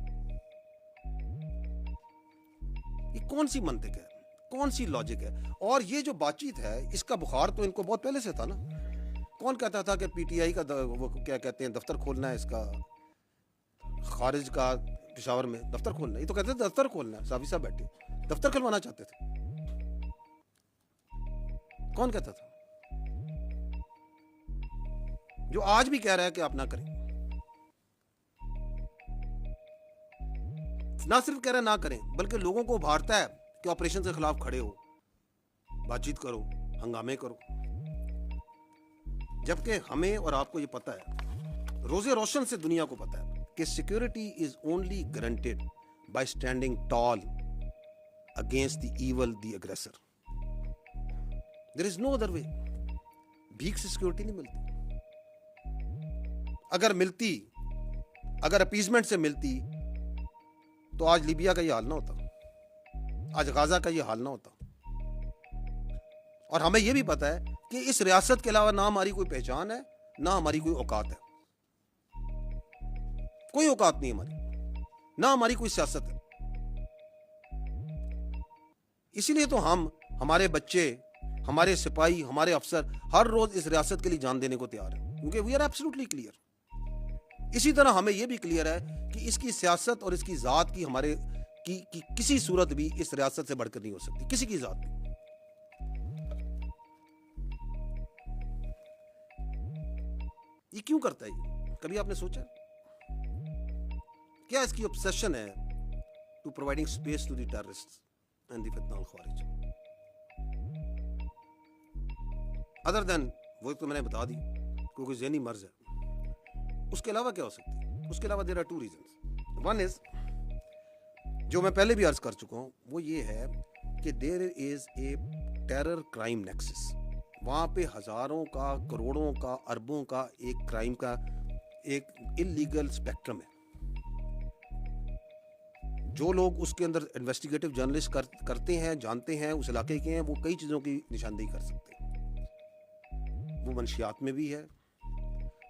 ये कौन सी मंतिक है, कौन सी लॉजिक है? और ये जो बातचीत है इसका बुखार तो इनको बहुत पहले से था ना। कौन कहता था कि पीटीआई का वो क्या कहते हैं दफ्तर खोलना है, इसका खारिज का पेशावर में दफ्तर खोलना है? ये तो कहते थे दफ्तर खोलना है, साफी साहब बैठे दफ्तर खुलवाना चाहते थे। कौन कहता था? जो आज भी कह रहा है कि आप ना करें। ना सिर्फ कह रहा है ना करें, बल्कि लोगों को उभारता है कि ऑपरेशन के खिलाफ खड़े हो, बातचीत करो, हंगामे करो। जबकि हमें और आपको ये पता है, रोजे रोशन से दुनिया को पता है कि security is only guaranteed by standing tall against the evil, the aggressor. There is no other way. भीख से सिक्योरिटी नहीं मिलती। अगर मिलती, अगर अपीजमेंट से मिलती, तो आज लीबिया का ये हाल ना होता, आज गाजा का ये हाल ना होता। और हमें यह भी पता है कि इस रियासत के अलावा ना हमारी कोई पहचान है, ना हमारी कोई औकात है। कोई औकात नहीं हमारी, ना हमारी कोई सियासत है। इसीलिए तो हम, हमारे बच्चे, हमारे सिपाही, हमारे अफसर हर रोज इस रियासत के लिए जान देने को तैयार हैं, क्योंकि वी आर एब्सोल्युटली क्लियर। इसी तरह हमें यह भी क्लियर है कि इसकी सियासत और इसकी जात की हमारे की किसी सूरत भी इस रियासत से बढ़कर नहीं हो सकती, किसी की जात भी। ये क्यों करता है? कभी आपने सोचा? क्या इसकी ऑब्सेशन है to providing space to the terrorists and the फितनाल ख्वारिज? अदर देन वो तो मैंने बता दी, क्योंकि ज़हनी मर्ज है। उसके अलावा क्या हो सकती है? उसके अलावा there are 2 reasons. One is, जो मैं पहले भी अर्ज कर चुका हूं, वो ये है कि there is a terror crime nexus. वहां पे हजारों का, करोड़ों का, अरबों का एक क्राइम का एक इलीगल स्पेक्ट्रम है। जो लोग उसके अंदर इन्वेस्टिगेटिव जर्नलिस्ट करते हैं, जानते हैं, उस इलाके के हैं, वो कई चीज़ों की निशानदेही कर सकते हैं। वो मंशियात में भी है,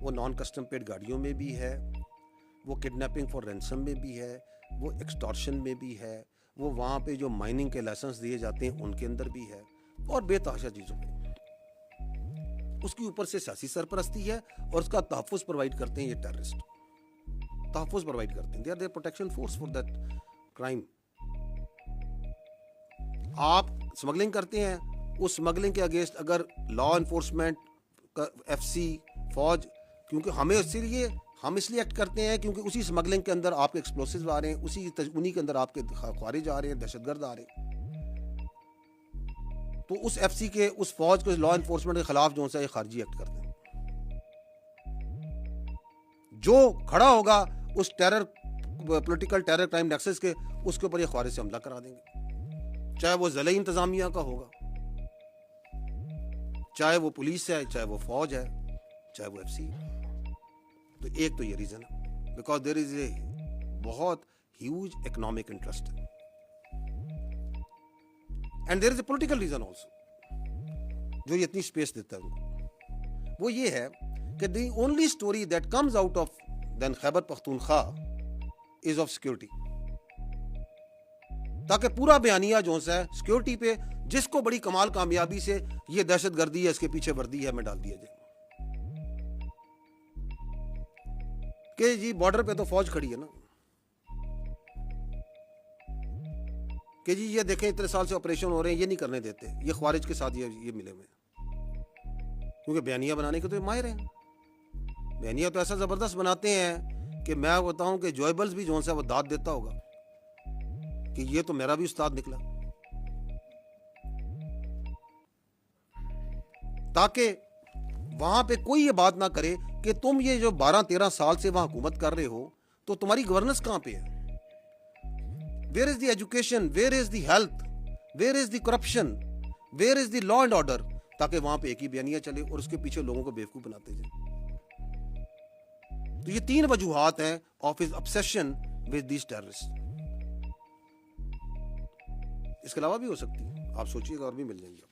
वो नॉन कस्टम पेड गाड़ियों में भी है, वो किडनैपिंग फॉर रैंसम में भी है, वो एक्सटॉर्शन में भी है, वो वहाँ पे जो माइनिंग के लाइसेंस दिए जाते हैं उनके अंदर भी है, और बेतहाशा चीज़ों में। उसके ऊपर से सियासी सरपरस्ती है और उसका तहफ़्फ़ुज़ प्रोवाइड करते हैं ये टेररिस्ट। तहफ़्फ़ुज़ प्रोवाइड करते हैं, they are their protection force for that crime. आप स्मगलिंग करते हैं, उस स्मगलिंग के अगेंस्ट अगर लॉ इन्फोर्समेंट का एफसी, फौज, क्योंकि हमें इसीलिए हम इसलिए एक्ट करते हैं क्योंकि उसी स्मगलिंग के अंदर आपके एक्सप्लोसिव आ रहे हैं, उन्हीं के अंदर आपके ख्वारिज आ रहे हैं, दहशतगर्द आ रहे हैं। तो उस एफसी के, उस फौज को, लॉ इन्फोर्समेंट के खिलाफ जो सा ये खारजी एक्ट करते हैं। जो खड़ा होगा उस terror, political terror crime nexus के, उसके ऊपर ये ख्वारिज से हमला करा देंगे, चाहे वो ज़िले इंतजामिया का होगा, चाहे वो पुलिस है, चाहे वो फौज है, चाहे वो एफसी है। तो एक तो ये रीजन है, बिकॉज देयर इज ए बहुत ह्यूज इकोनॉमिक इंटरेस्ट है, and there is a political reason also जो ये इतनी स्पेस देता है। वो ये है कि the only story that comes out of then Khyber Pakhtunkhwa is of security. ताकि पूरा बयानिया जो है सिक्योरिटी पे, जिसको बड़ी कमाल कामयाबी से ये दहशतगर्दी है, इसके पीछे वर्दी है, में डाल दिया जाए कि जी बॉर्डर पे तो फौज खड़ी है ना, कि जी ये देखें इतने साल से ऑपरेशन हो रहे हैं, ये नहीं करने देते, ये ख्वारिज के साथ ये मिले हुए, क्योंकि बयानिया बनाने के तो ये माहिर हैं। बयानिया तो ऐसा जबरदस्त बनाते हैं कि मैं बताऊं कि जॉयबल्स भी जो है वो दाद देता होगा कि ये तो मेरा भी उस्ताद निकला, ताकि वहां पे कोई ये बात ना करे कि तुम ये जो 12-13 साल से वहां हुकूमत कर रहे हो तो तुम्हारी गवर्नेंस कहां पे है, where is the education, where is the health, where is the corruption, where is the law and order, ताकि वहां पे एक ही बयानिया चले और उसके पीछे लोगों को बेवकूफ बनाते जाए। तो ये 3 वजूहात हैं of his obsession with these terrorist. इसके अलावा भी हो सकती है, आप सोचिएगा और भी मिल जाएंगे।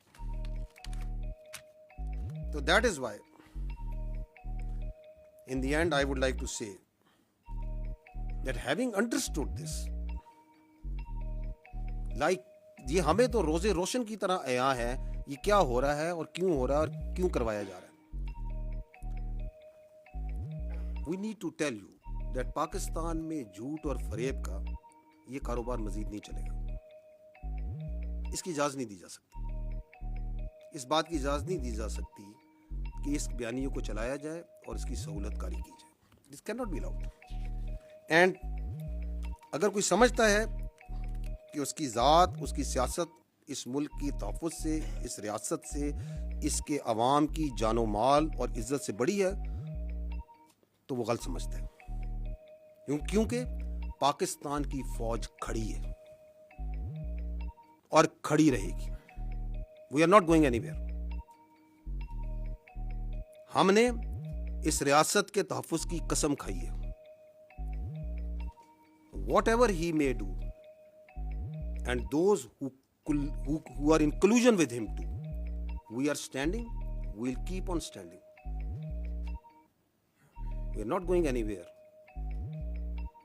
तो that is why in the end I would like to say that having understood this, like ये हमें तो रोजे रोशन की तरह आया है ये क्या हो रहा है और क्यों हो रहा है और क्यों करवाया जा रहा है। We need to tell you that Pakistan में झूठ और फरेब का ये कारोबार मजीद नहीं चलेगा, इसकी इजाजत नहीं दी जा सकती, इस बात की इजाजत नहीं दी जा सकती कि इस बयानियों को चलाया जाए और इसकी सहूलतकारी की जाए। This can not be allowed. And अगर कोई समझता है कि उसकी ज़ात, उसकी सियासत इस मुल्क की तहफ़्फ़ुज़ से, इस रियासत से, इसके अवाम की जानो माल और इज़्ज़त से बड़ी है, तो वो गलत समझता है। क्योंकि पाकिस्तान की फ़ौज खड़ी है और खड़ी रहेगी। We are not going anywhere. हमने इस रियासत के तहफ़्फ़ुज़ की कसम खाई है। Whatever he may do, and those who are in collusion with him too, we are standing, we will keep on standing. We are not going anywhere,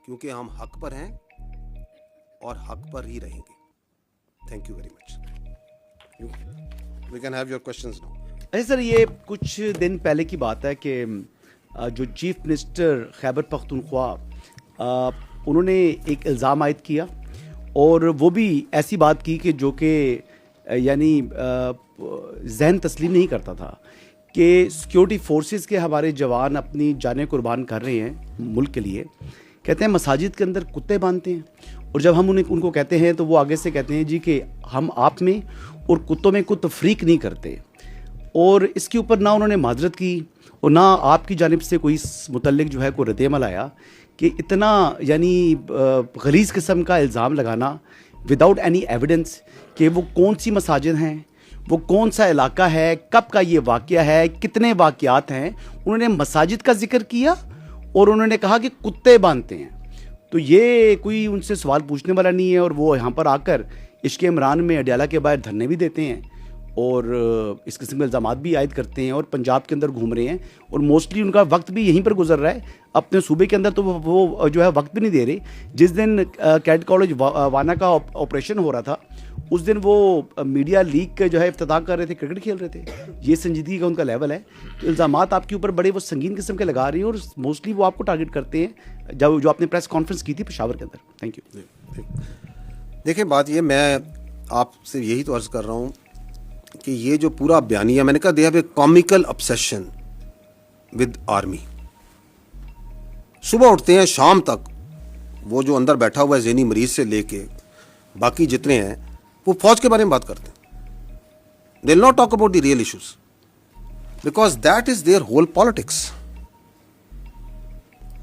क्योंकि हम हक पर हैं और हक पर ही रहेंगे। Thank you very much. We can have your questions now. अच्छा सर, ये कुछ दिन पहले की बात है कि जो चीफ मिनिस्टर खैबर पख्तूनख्वा, उन्होंने एक इल्ज़ाम आयद किया और वो भी ऐसी बात की कि जो कि यानी जहन तस्लीम नहीं करता था कि सिक्योरिटी फोर्सेस के हमारे जवान अपनी जानें कुर्बान कर रहे हैं मुल्क के लिए। कहते हैं मसाजिद के अंदर कुत्ते बांधते हैं, और जब हम उनको कहते हैं तो वो आगे से कहते हैं जी कि हम आप में और कुत्तों में कोई तफरीक नहीं करते। और इसके ऊपर ना उन्होंने माजरत की और ना आपकी जानिब से कोई इस मुतल्लिक जो है कोई रद्द-ए-अमल आया कि इतना यानी गलीज़ किस्म का इल्ज़ाम लगाना विदाउट एनी एविडेंस कि वो कौन सी मसाजिद हैं, वो कौन सा इलाका है, कब का ये वाक़या है, कितने वाक़यात हैं। उन्होंने मसाजिद का जिक्र किया और उन्होंने कहा कि कुत्ते बांधते हैं। तो ये कोई उनसे सवाल पूछने वाला नहीं है, और वो यहाँ पर आकर इश्क़ इमरान में अडयाला के बाहर धरने भी देते हैं और इस किस्म के इल्ज़ामात भी आयद करते हैं और पंजाब के अंदर घूम रहे हैं, और मोस्टली उनका वक्त भी यहीं पर गुजर रहा है। अपने सूबे के अंदर तो वो जो है वक्त भी नहीं दे रहे। जिस दिन कैडेट कॉलेज वाना का ऑपरेशन हो रहा था, उस दिन वो मीडिया लीग का जो है इफ्तिताह कर रहे थे, क्रिकेट खेल रहे थे। ये संजीदगी का उनका लेवल है। तो इल्ज़ामात आपके ऊपर बड़े वो संगीन किस्म के लगा रही हैं और मोस्टली वो आपको टारगेट करते हैं, जो आपने प्रेस कॉन्फ्रेंस की थी पेशावर के अंदर। Thank you. देखिए, बात ये, मैं आपसे यही तो अर्ज़ कर रहा हूँ कि ये जो पूरा बयानिया, मैंने कहा they have a comical obsession with army. सुबह उठते हैं शाम तक वो जो अंदर बैठा हुआ है ज़हनी मरीज से लेके बाकी जितने हैं, वो फौज के बारे में बात करते हैं। They will not talk about the real issues because that is their whole politics.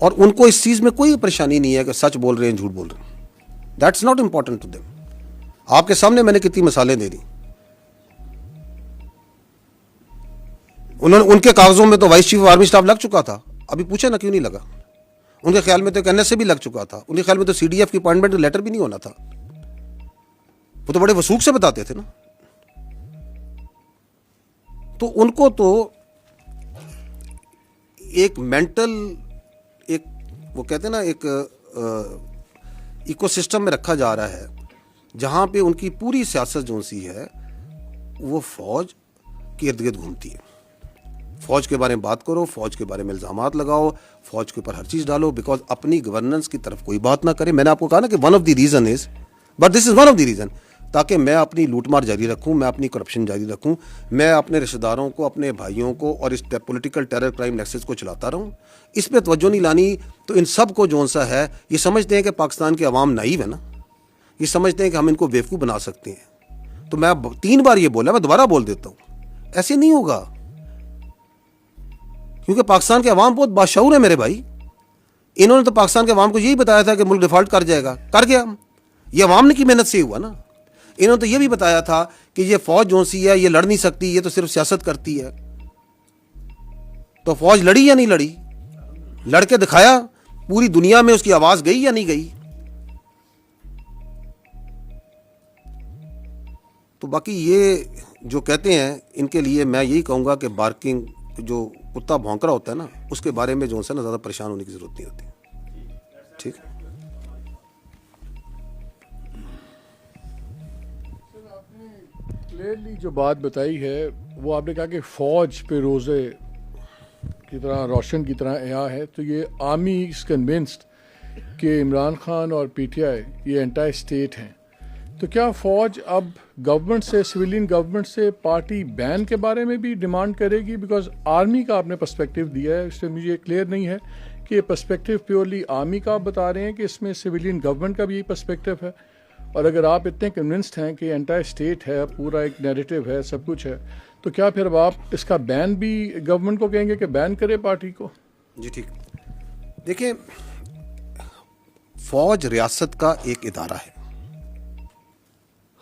और उनको इस चीज़ में कोई परेशानी नहीं है कि सच बोल रहे हैं झूठ बोल रहे हैं। That's not important to them. आपके सामने मैंने कितनी मिसालें दे दी। उनके कागजों में तो vice chief of army staff लग चुका था, अभी पूछे ना क्यों नहीं लगा। उनके ख्याल में तो कहने से भी लग चुका था, उनके ख्याल में तो सीडीएफ की अपॉइंटमेंट लेटर भी नहीं होना था। वो तो बड़े वसूख से बताते थे ना। तो उनको तो एक मेंटल, एक वो कहते हैं ना, एक इकोसिस्टम में रखा जा रहा है जहाँ पे उनकी पूरी सियासत जो सी है वो फ़ौज के इर्द गिर्द घूमती है। फ़ौज के बारे में बात करो, फ़ौज के बारे में इल्ज़ामात लगाओ, फ़ौज के ऊपर हर चीज़ डालो, बिकॉज अपनी गवर्नेंस की तरफ कोई बात ना करे। मैंने आपको कहा ना कि one of the reason is, but this is one of the reason, ताकि मैं अपनी लूटमार जारी रखूं, मैं अपनी करप्शन जारी रखूं, मैं अपने रिश्तेदारों को, अपने भाइयों को और इस पॉलिटिकल टेरर क्राइम नेक्सस को चलाता रहूं। इस पर तवज्जो नहीं लानी। तो इन सब को जो सा है, ये समझते हैं कि पाकिस्तान की आवाम नाइव है ना, ये समझते हैं कि हम इनको बेवकूफ़ बना सकते हैं। तो मैं 3 बार ये बोला, मैं दोबारा बोल देता हूँ, ऐसे नहीं होगा, क्योंकि पाकिस्तान के अवाम बहुत बाशऊर है मेरे भाई। इन्होंने तो पाकिस्तान के अवाम को यही बताया था कि मुल्क डिफॉल्ट कर जाएगा, कर गया। ये अवाम ने की मेहनत से हुआ ना। इन्होंने तो ये भी बताया था कि ये फौज जो सी है ये लड़ नहीं सकती, ये तो सिर्फ सियासत करती है। तो फौज लड़ी या नहीं लड़ी? लड़के दिखाया, पूरी दुनिया में उसकी आवाज गई या नहीं गई? तो बाकी ये जो कहते हैं, इनके लिए मैं यही कहूंगा कि बार्किंग, जो कुत्ता भौंक रहा होता है ना, उसके बारे में जो है ना ज़्यादा परेशान होने की ज़रूरत नहीं होती। ठीक है। क्लियरली जो बात बताई है वो आपने कहा कि फ़ौज पे रोज़े की तरह रोशन की तरह यहाँ है, तो ये आर्मी इज़ कन्विंस्ड कि इमरान खान और पीटीआई ये एंटी स्टेट हैं। तो क्या फ़ौज अब गवर्नमेंट से, सिविलियन गवर्नमेंट से पार्टी बैन के बारे में भी डिमांड करेगी? बिकॉज आर्मी का आपने पर्सपेक्टिव दिया है, इससे मुझे क्लियर नहीं है कि ये पर्सपेक्टिव प्योरली आर्मी का आप बता रहे हैं कि इसमें सिविलियन गवर्नमेंट का भी यही पर्सपेक्टिव है। और अगर आप इतने कन्विंस्ड हैं कि एंटी स्टेट है, पूरा एक नैरेटिव है, सब कुछ है, तो क्या फिर अब आप इसका बैन भी गवर्नमेंट को कहेंगे कि बैन करे पार्टी को? जी ठीक। देखिए, फौज रियासत का एक इदारा है।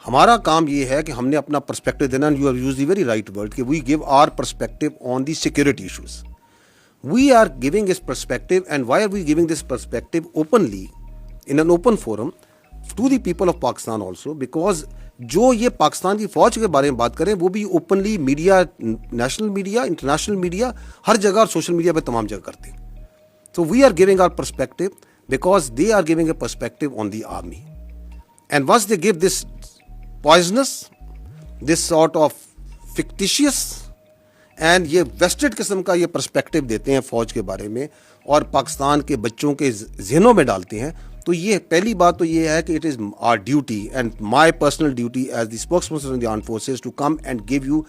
हमारा काम ये है कि हमने अपना पर्सपेक्टिव देना, you are use the very right word, कि we give our perspective on the security issues. We are giving this perspective, and why are we giving this perspective openly in an open forum to the people of Pakistan also, because जो ये पाकिस्तान की फौज के बारे में बात करें वो भी openly media, national media, international media, हर जगह और सोशल मीडिया पे तमाम जगह करते हैं। So we are giving our perspective because they are giving a perspective on the army. And once they give this poisonous, this sort of fictitious and ये vested किस्म का ये perspective देते हैं फौज के बारे में और पाकिस्तान के बच्चों के जहनों में डालते हैं, तो ये पहली बात तो ये है कि it is our duty and my personal duty as the spokesperson of the armed forces to come and give you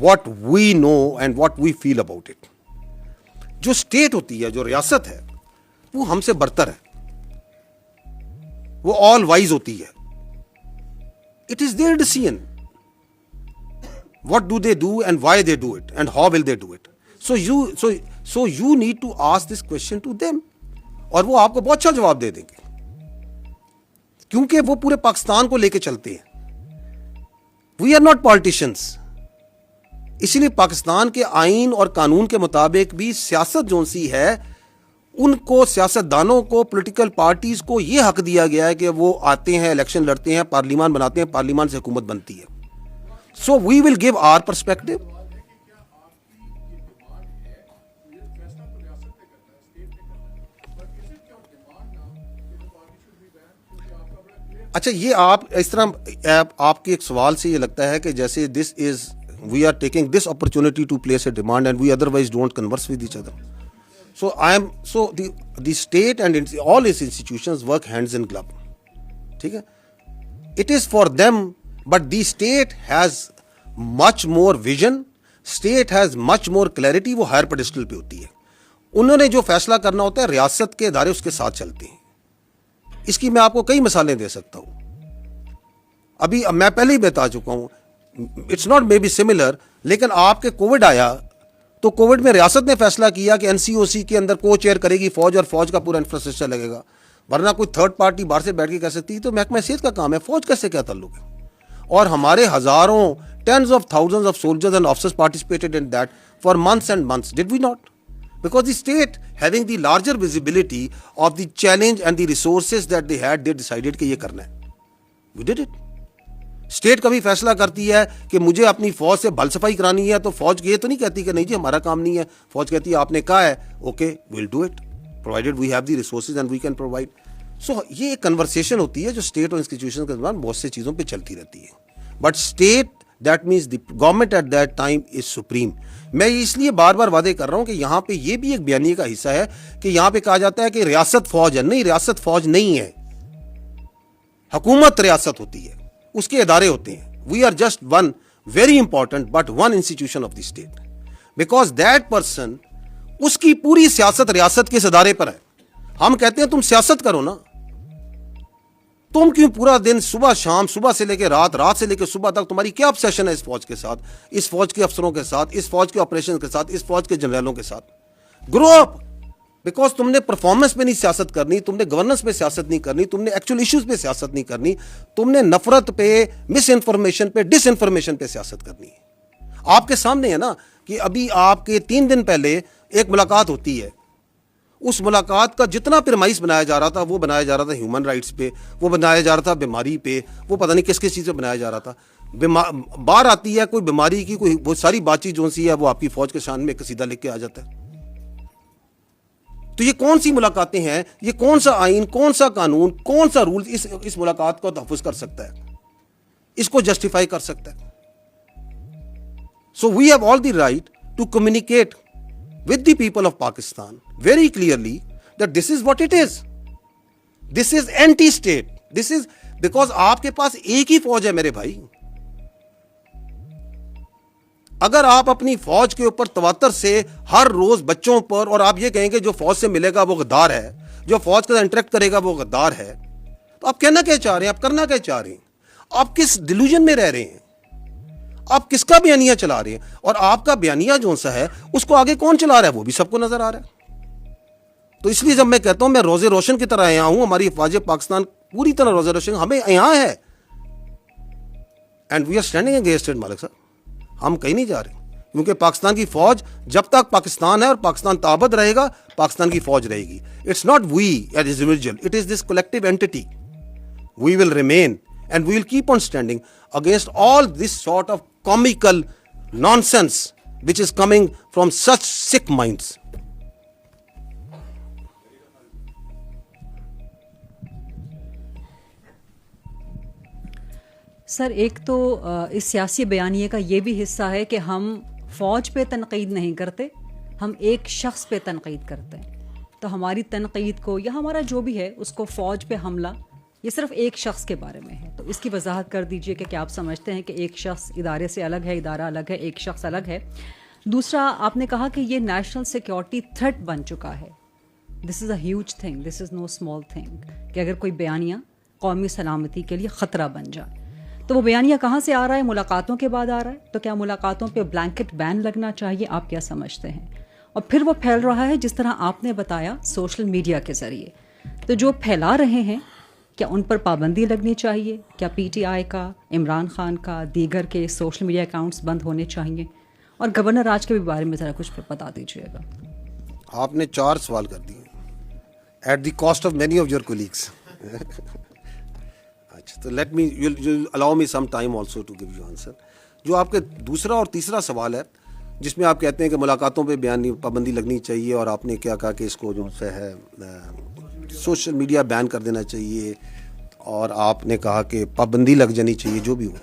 what we know and what we feel about it. जो स्टेट होती है, जो रियासत है, वो हमसे बरतर है, वो ऑल वाइज होती है। It is their decision what do they do and why they do it and how will they do it. So you need to ask this question to them, और वो आपको बहुत अच्छा जवाब दे देंगे, क्योंकि वो पूरे पाकिस्तान को लेके चलते हैं। We are not politicians. इसीलिए पाकिस्तान के आइन और कानून के मुताबिक भी सियासत जो सी है, उनको, सियासतदानों को, पॉलिटिकल पार्टीज को ये हक दिया गया है कि वो आते हैं, इलेक्शन लड़ते हैं, पार्लियामान बनाते हैं, पार्लियामान से हुकूमत बनती है। So we will give our perspective. अच्छा, ये आप इस तरह आपके एक सवाल से ये लगता है कि जैसे this is we are taking this opportunity to place a demand and we otherwise don't converse with each other. So the state and all its institutions work hands in glove. ठीक है? It is for them, but the state has much more vision, state has much more clarity, वो higher pedestal पे होती है। उन्होंने जो फैसला करना होता है, रियासत के इदारे उसके साथ चलते हैं। इसकी मैं आपको कई मिसालें दे सकता हूँ, अभी मैं पहले ही बता चुका हूँ। It's not may be similar, लेकिन आपके कोविड आया तो कोविड में रियासत ने फैसला किया कि एनसीओसी के अंदर को चेयर करेगी फौज और फौज का पूरा इंफ्रास्ट्रक्चर लगेगा, वरना कोई थर्ड पार्टी बाहर से बैठ के कह सकती है। तो महकमा सेहत का काम है, फौज कैसे क्या ताल्लुक है? और हमारे हजारों, tens of thousands of soldiers and officers participated in that for months and months, did we not? Because the state having the larger visibility of the challenge and the resources that they had, they decided कि ये करना है, we did it. State कभी फैसला करती है कि मुझे अपनी फौज से भल सफाई करानी है, तो फौज ये तो नहीं कहती कि नहीं जी हमारा काम नहीं है। फौज कहती है आपने कहा है, okay will do it provided we have the resources and we can provide. So ये एक कन्वर्सेशन होती है जो स्टेट और इंस्टीट्यूशन के दौरान बहुत सी चीज़ों पे चलती रहती है, but state that means the government at that time is supreme. मैं इसलिए बार बार वादे कर रहा हूं कि यहाँ पे ये भी एक बयानी का हिस्सा है कि यहाँ पे कहा जाता है कि रियासत फौज है, नहीं, रियासत फौज नहीं है, हुकूमत रियासत होती है, उसके इदारे होते हैं। We are just one very important but one institution of the state, because that person, उसकी पूरी सियासत रियासत के इस इदारे पर है। हम कहते हैं तुम सियासत करो ना, तुम क्यों पूरा दिन सुबह शाम, सुबह से लेकर रात, रात से लेकर सुबह तक तुम्हारी क्या ऑब्सेशन है इस फौज के साथ, इस फौज के अफसरों के साथ, इस फौज के ऑपरेशन के साथ, इस फौज के जनरलों के साथ? ग्रो अप, बिकॉज तुमने परफॉर्मेंस पे नहीं सियासत करनी, तुमने गवर्नेंस पे सियासत नहीं करनी, तुमने एक्चुअल इश्यूज पे सियासत नहीं करनी, तुमने नफरत पे, मिस इन्फॉर्मेशन पे, डिस इन्फॉर्मेशन पे सियासत करनी है। आपके सामने है ना कि अभी आपके 3 दिन पहले एक मुलाकात होती है, उस मुलाकात का जितना प्रेमाइस बनाया जा रहा था वो बनाया जा रहा था ह्यूमन राइट्स पे, वो बनाया जा रहा था बीमारी पे, वो पता नहीं किस किस चीज़ पे बनाया जा रहा था। बाहर आती है कोई बीमारी की कोई वो सारी बातचीत जो सी है वो आपकी फौज के शान में कसीदा लिख के आ जाता है। तो ये कौन सी मुलाकातें हैं, ये कौन सा आइन, कौन सा कानून, कौन सा रूल इस मुलाकात को तहफ़्फ़ुज़ कर सकता है, इसको जस्टिफाई कर सकता है? So we have all the right to communicate with the people of Pakistan very clearly that this is what it is. This is anti-state. This is because आपके पास एक ही फौज है मेरे भाई। अगर आप अपनी फौज के ऊपर तवत्तर से हर रोज बच्चों पर, और आप ये कहेंगे जो फौज से मिलेगा वो गद्दार है, जो फौज के साथ इंटरेक्ट करेगा वो गद्दार है, तो आप कहना क्या चाह रहे हैं, आप करना क्या चाह रहे हैं, आप किस डिल्यूजन में रह रहे हैं, आप किसका बयानिया चला रहे हैं? और आपका बयानिया जो सा है उसको आगे कौन चला रहा है वो भी सबको नजर आ रहा है। तो इसलिए जब मैं कहता हूं मैं रोजे रोशन की तरह यहाँ हूं, हमारी फौज पाकिस्तान पूरी तरह रोजे रोशन हमें यहाँ है, and we are standing against it Malik साहब, हम कहीं नहीं जा रहे, क्योंकि पाकिस्तान की फौज जब तक पाकिस्तान है और पाकिस्तान ताबद रहेगा, पाकिस्तान की फौज रहेगी। It's not we as individual, it is this collective entity. We will remain and we will keep on standing against all this sort of comical nonsense which is coming from such sick minds. Sir, एक तो इस सियासी बयानिए का ये भी हिस्सा है कि हम फ़ौज पे तनकीद नहीं करते, हम एक शख्स पे तनकीद करते हैं। तो हमारी तनकीद को या हमारा जो भी है उसको फ़ौज पे हमला, ये सिर्फ एक शख्स के बारे में है। तो इसकी वजाहत कर दीजिए कि क्या आप समझते हैं कि एक शख्स इदारे से अलग है, इदारा अलग है, एक शख्स अलग है? दूसरा, आपने कहा कि ये नेशनल सिक्योरिटी थ्रेट बन चुका है। This is a huge thing, this is know small thing, कि अगर कोई बयानिया कौमी सलामती के लिए ख़तरा बन जाए। तो वो बयानिया कहाँ से आ रहा है? मुलाकातों के बाद आ रहा है। तो क्या मुलाकातों पर ब्लैंकेट बैन लगना चाहिए? आप क्या समझते हैं? और फिर वो फैल रहा है जिस तरह आपने बताया सोशल मीडिया के ज़रिए। तो जो फैला रहे हैं क्या उन पर पाबंदी लगनी चाहिए? क्या पीटीआई का, इमरान खान का, दीगर के सोशल मीडिया अकाउंट्स बंद होने चाहिए? और गवर्नर राज के भी बारे में ज़रा कुछ बता दीजिएगा। आपने 4 सवाल कर दिए at the cost of many of your colleagues. अच्छा, तो let me you allow me some time also to give you answer. जो आपके दूसरा और तीसरा सवाल है जिसमें आप कहते हैं कि मुलाकातों पे बयान पाबंदी लगनी चाहिए, और आपने क्या कहा कि इसको जो है सोशल मीडिया बैन कर देना चाहिए, और आपने कहा कि पाबंदी लग जानी चाहिए, जो भी हो।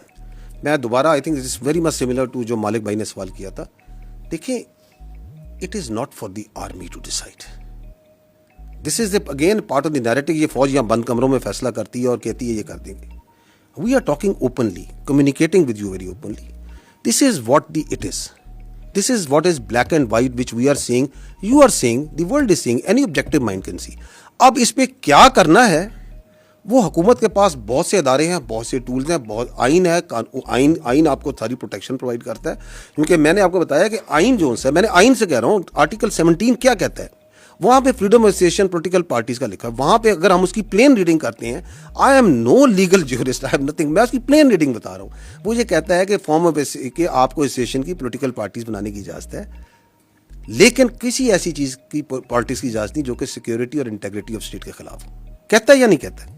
मैं दोबारा, I think it's very much similar to जो मालिक भाई ने सवाल किया था। देखिए, it is not for the army to decide, this is again part of the narrative. ये फौज यहाँ बंद कमरों में फैसला करती है और कहती है ये कर देंगे। We are talking openly, communicating with you very openly. This is what the it is, this is what is black and white which we are seeing, you are seeing, the world is seeing, any objective mind can see. अब इस पे क्या करना है, वो हुकूमत के पास बहुत से अदारे हैं, बहुत से टूल्स हैं, बहुत आइन है, आइन आपको सारी प्रोटेक्शन प्रोवाइड करता है। क्योंकि मैंने आपको बताया कि आइन जो है, मैंने आइन से कह रहा हूँ, आर्टिकल 17 क्या कहता है, वहाँ पे freedom of association political parties का लिखा है। वहाँ पे अगर हम उसकी प्लेन रीडिंग करते हैं, I am no legal jurist, I have nothing, मैं उसकी प्लेन रीडिंग बता रहा हूँ। वो ये कहता है कि फॉर्म ऑफ के आपको एसोसिएशन की पॉलिटिकल पार्टीज बनाने की इजाज़त है, लेकिन किसी ऐसी चीज़ की पॉलिटिक्स की इजाज़त नहीं जो कि सिक्योरिटी और इंटेग्रिटी ऑफ स्टेट के खिलाफ हो। कहता है या नहीं कहता है?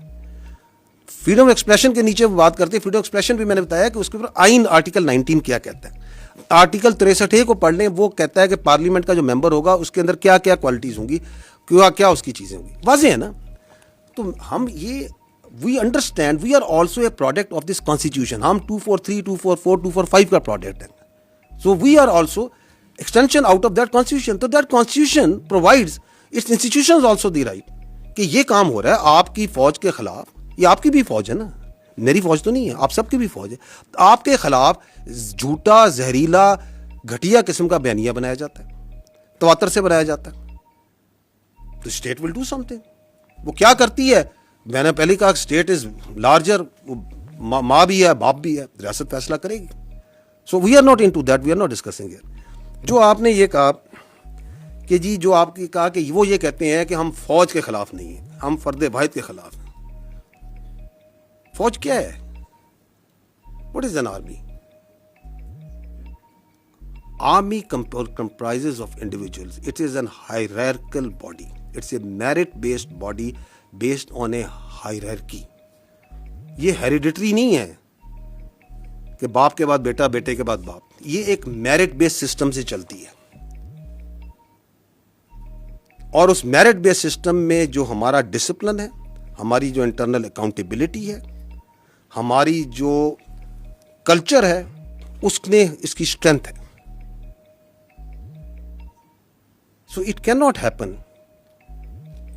फ्रीडम ऑफ एक्सप्रेशन के नीचे बात करते हैं, फ्रीडम ऑफ एक्सप्रेशन भी मैंने बताया कि उसके ऊपर आइन आर्टिकल 19 क्या कहता है। आर्टिकल 63 को पढ़ लें, वो कहता है कि पार्लियामेंट का जो मेंबर होगा उसके अंदर क्या क्या क्वालिटीज़ होंगी, क्या क्या उसकी चीज़ें होंगी, वाज़ेह है ना। तो हम ये we understand we are also a product of this constitution. हम 243, 244, 245 का प्रोडक्ट है. So we are also extension out of that constitution. तो that constitution provides its institutions also the right कि ये काम हो रहा है आपकी फौज के खिलाफ. ये आपकी भी फौज है ना, मेरी फौज तो नहीं है, आप सबकी भी फौज है. आपके खिलाफ झूठा, जहरीला, घटिया किस्म का बयानिया बनाया जाता है, तवातर से बनाया जाता है. तो स्टेट विल डू समथिंग. वो क्या करती है, मैंने पहले कहा स्टेट इज लार्जर. माँ भी है, बाप भी है, रियासत फैसला करेगी. So we are not into that, we are not discussing here. जो आपने ये कहा कि जी, जो आपकी कहा कि वो ये कहते हैं कि हम फौज के खिलाफ नहीं है, हम फर्द वाहिद के खिलाफ हैं. फौज क्या है? What is an army? Army comprises of individuals. It is an hierarchical body. It's a merit-based body based on a hierarchy. ये हेरिडिटरी नहीं है कि बाप के बाद बेटा, बेटे के बाद बाप. ये एक मेरिट बेस्ड सिस्टम से चलती है. और उस मेरिट बेस्ड सिस्टम में जो हमारा डिसिप्लिन है, हमारी जो इंटरनल अकाउंटेबिलिटी है, हमारी जो कल्चर है, उसने इसकी स्ट्रेंथ है. So it can not happen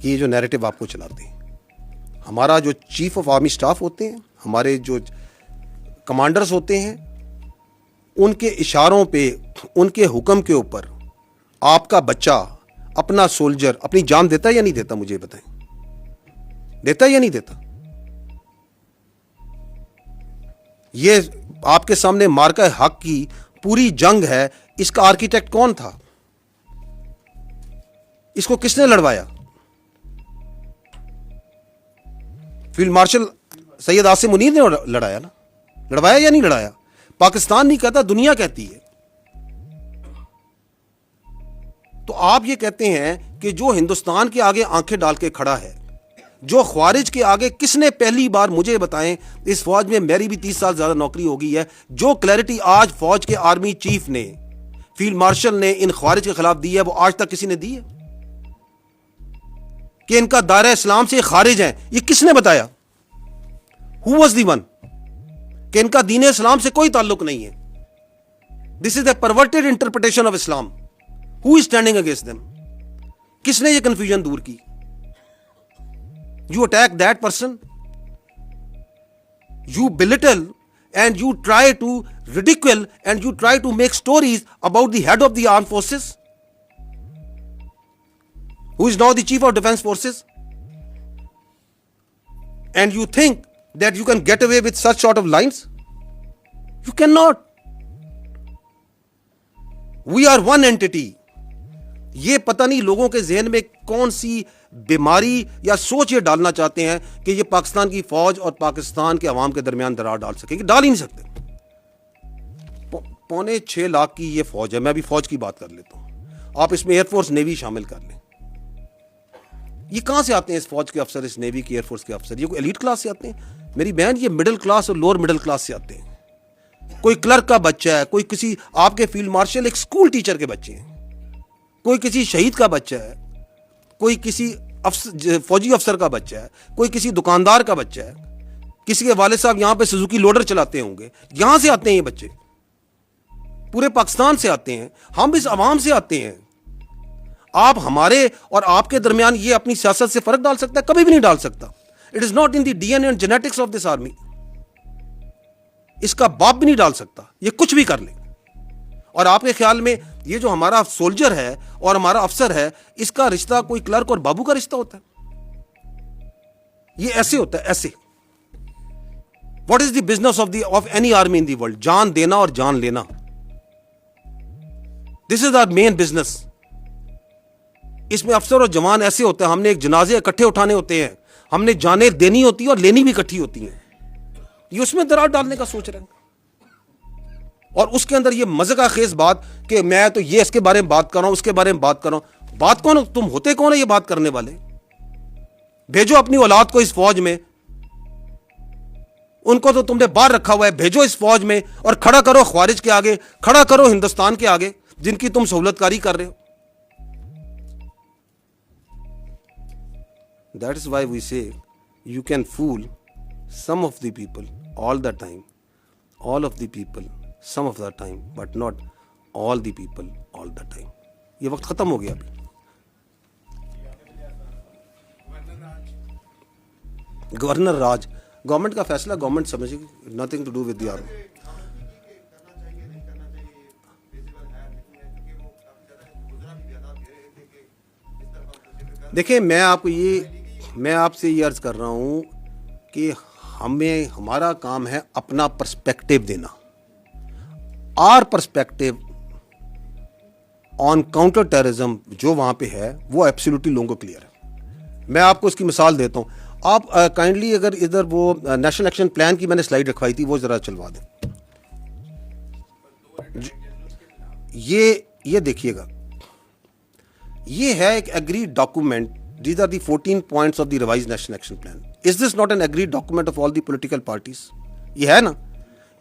कि ये जो नैरेटिव आपको चलाते हैं. हमारा जो चीफ ऑफ आर्मी स्टाफ होते हैं, हमारे जो कमांडर्स होते हैं, उनके इशारों पे, उनके हुक्म के ऊपर आपका बच्चा, अपना सोल्जर अपनी जान देता है या नहीं देता? मुझे बताएं, देता है या नहीं देता? ये आपके सामने मार्का हक की पूरी जंग है. इसका आर्किटेक्ट कौन था? इसको किसने लड़वाया? फील्ड मार्शल सैयद आसिम मुनीर ने लड़ाया ना. लड़वाया या नहीं लड़ाया? पाकिस्तान नहीं कहता, दुनिया कहती है. तो आप ये कहते हैं कि जो हिंदुस्तान के आगे आंखें डाल के खड़ा है, जो ख्वारिज के आगे, किसने पहली बार मुझे बताएं, इस फौज में मेरी भी 30 साल ज्यादा नौकरी हो गई है, जो क्लैरिटी आज फौज के आर्मी चीफ ने, फील्ड मार्शल ने इन ख्वारिज के खिलाफ दी है, वो आज तक किसी ने दी है कि इनका दायरा इस्लाम से खारिज है? ये किसने बताया? हु वाज द वन कि इनका दीन इस्लाम से कोई ताल्लुक नहीं है? This is the perverted interpretation of Islam. Who is standing against them? किसने ये कंफ्यूजन दूर की? You attack that person, you belittle and you try to ridicule and you try to make stories about the head of the armed forces, who is now the chief of defense forces, and you think that you can get away with such sort of lines? You cannot. We are one entity. ये पता नहीं लोगों के जहन में कौन सी बीमारी या सोच ये डालना चाहते हैं कि ये पाकिस्तान की फौज और पाकिस्तान के अवाम के दरमियान दरार डाल सकेंगे. डाल ही नहीं सकते. 6.25 लाख की ये फौज है. मैं भी फौज की बात कर लेता हूं. आप इसमें एयरफोर्स नेवी शामिल कर लें. ये कहां से आते हैं इस फौज के अफसर, इस नेवी की, एयरफोर्स के अफसर? ये कोई एलीट क्लास से आते हैं? मेरी बहन, ये मिडिल क्लास और लोअर मिडिल क्लास से आते हैं. कोई क्लर्क का बच्चा है, कोई किसी आपके फील्ड मार्शल एक स्कूल टीचर के बच्चे हैं, कोई किसी शहीद का बच्चा है, कोई किसी फौजी अफसर का बच्चा है, कोई किसी दुकानदार का बच्चा है, किसी के वाले साहब यहां पे सुजुकी लोडर चलाते होंगे. यहां से आते हैं ये बच्चे, पूरे पाकिस्तान से आते हैं. हम इस अवाम से आते हैं. आप हमारे और आपके दरमियान ये अपनी सियासत से फर्क डाल सकता है? कभी भी नहीं डाल सकता. It is not in the DNA and genetics of this army. इसका बाप भी नहीं डाल सकता, ये कुछ भी कर ले. और आपके ख्याल में ये जो हमारा सोल्जर है और हमारा अफसर है, इसका रिश्ता कोई क्लर्क और बाबू का रिश्ता होता है? ये ऐसे होता है, ऐसे. What is the business of any army in the world? जान देना और जान लेना. This is our main business. इसमें अफसर और जवान ऐसे होते हैं, हमने एक जनाजे इकट्ठे उठाने होते हैं, हमने जाने देनी होती है और लेनी भी इकट्ठी होती है. ये उसमें दरार डालने का सोच रहे हैं. और उसके अंदर ये मजे का खेज बात कि मैं तो ये इसके बारे में बात कर रहा हूं, उसके बारे में बात कर रहा हूं. बात कौन? तुम होते कौन है ये बात करने वाले? भेजो अपनी औलाद को इस फौज में. उनको तो तुमने बाहर रखा हुआ है. भेजो इस फौज में और खड़ा करो ख्वारिज के आगे, खड़ा करो हिंदुस्तान के आगे, जिनकी तुम सहूलतकारी कर रहे हो. दैट इज वाई वी से you can fool some of the people all the time, all of the people some of the time, but not all the people all the time. ये वक्त ख़त्म हो गया अभी. गवर्नर राज, government का फैसला government समझेगी, nothing to do with the army. देखिए, मैं आपसे ये अर्ज कर रहा हूँ कि हमारा काम है अपना पर्सपेक्टिव देना. Are perspective on counter terrorism जो वहाँ पे है वो एब्सोल्युटली लोगों को क्लियर है. मैं आपको इसकी मिसाल देता हूँ. आप काइंडली अगर इधर वो नेशनल एक्शन प्लान की मैंने स्लाइड रखवाई थी वो ज़रा चलवा दें. ये देखिएगा, ये है एक agreed document. These are the 14 points of the revise national action plan. Is this not an agreed document of all the political parties? ये है ना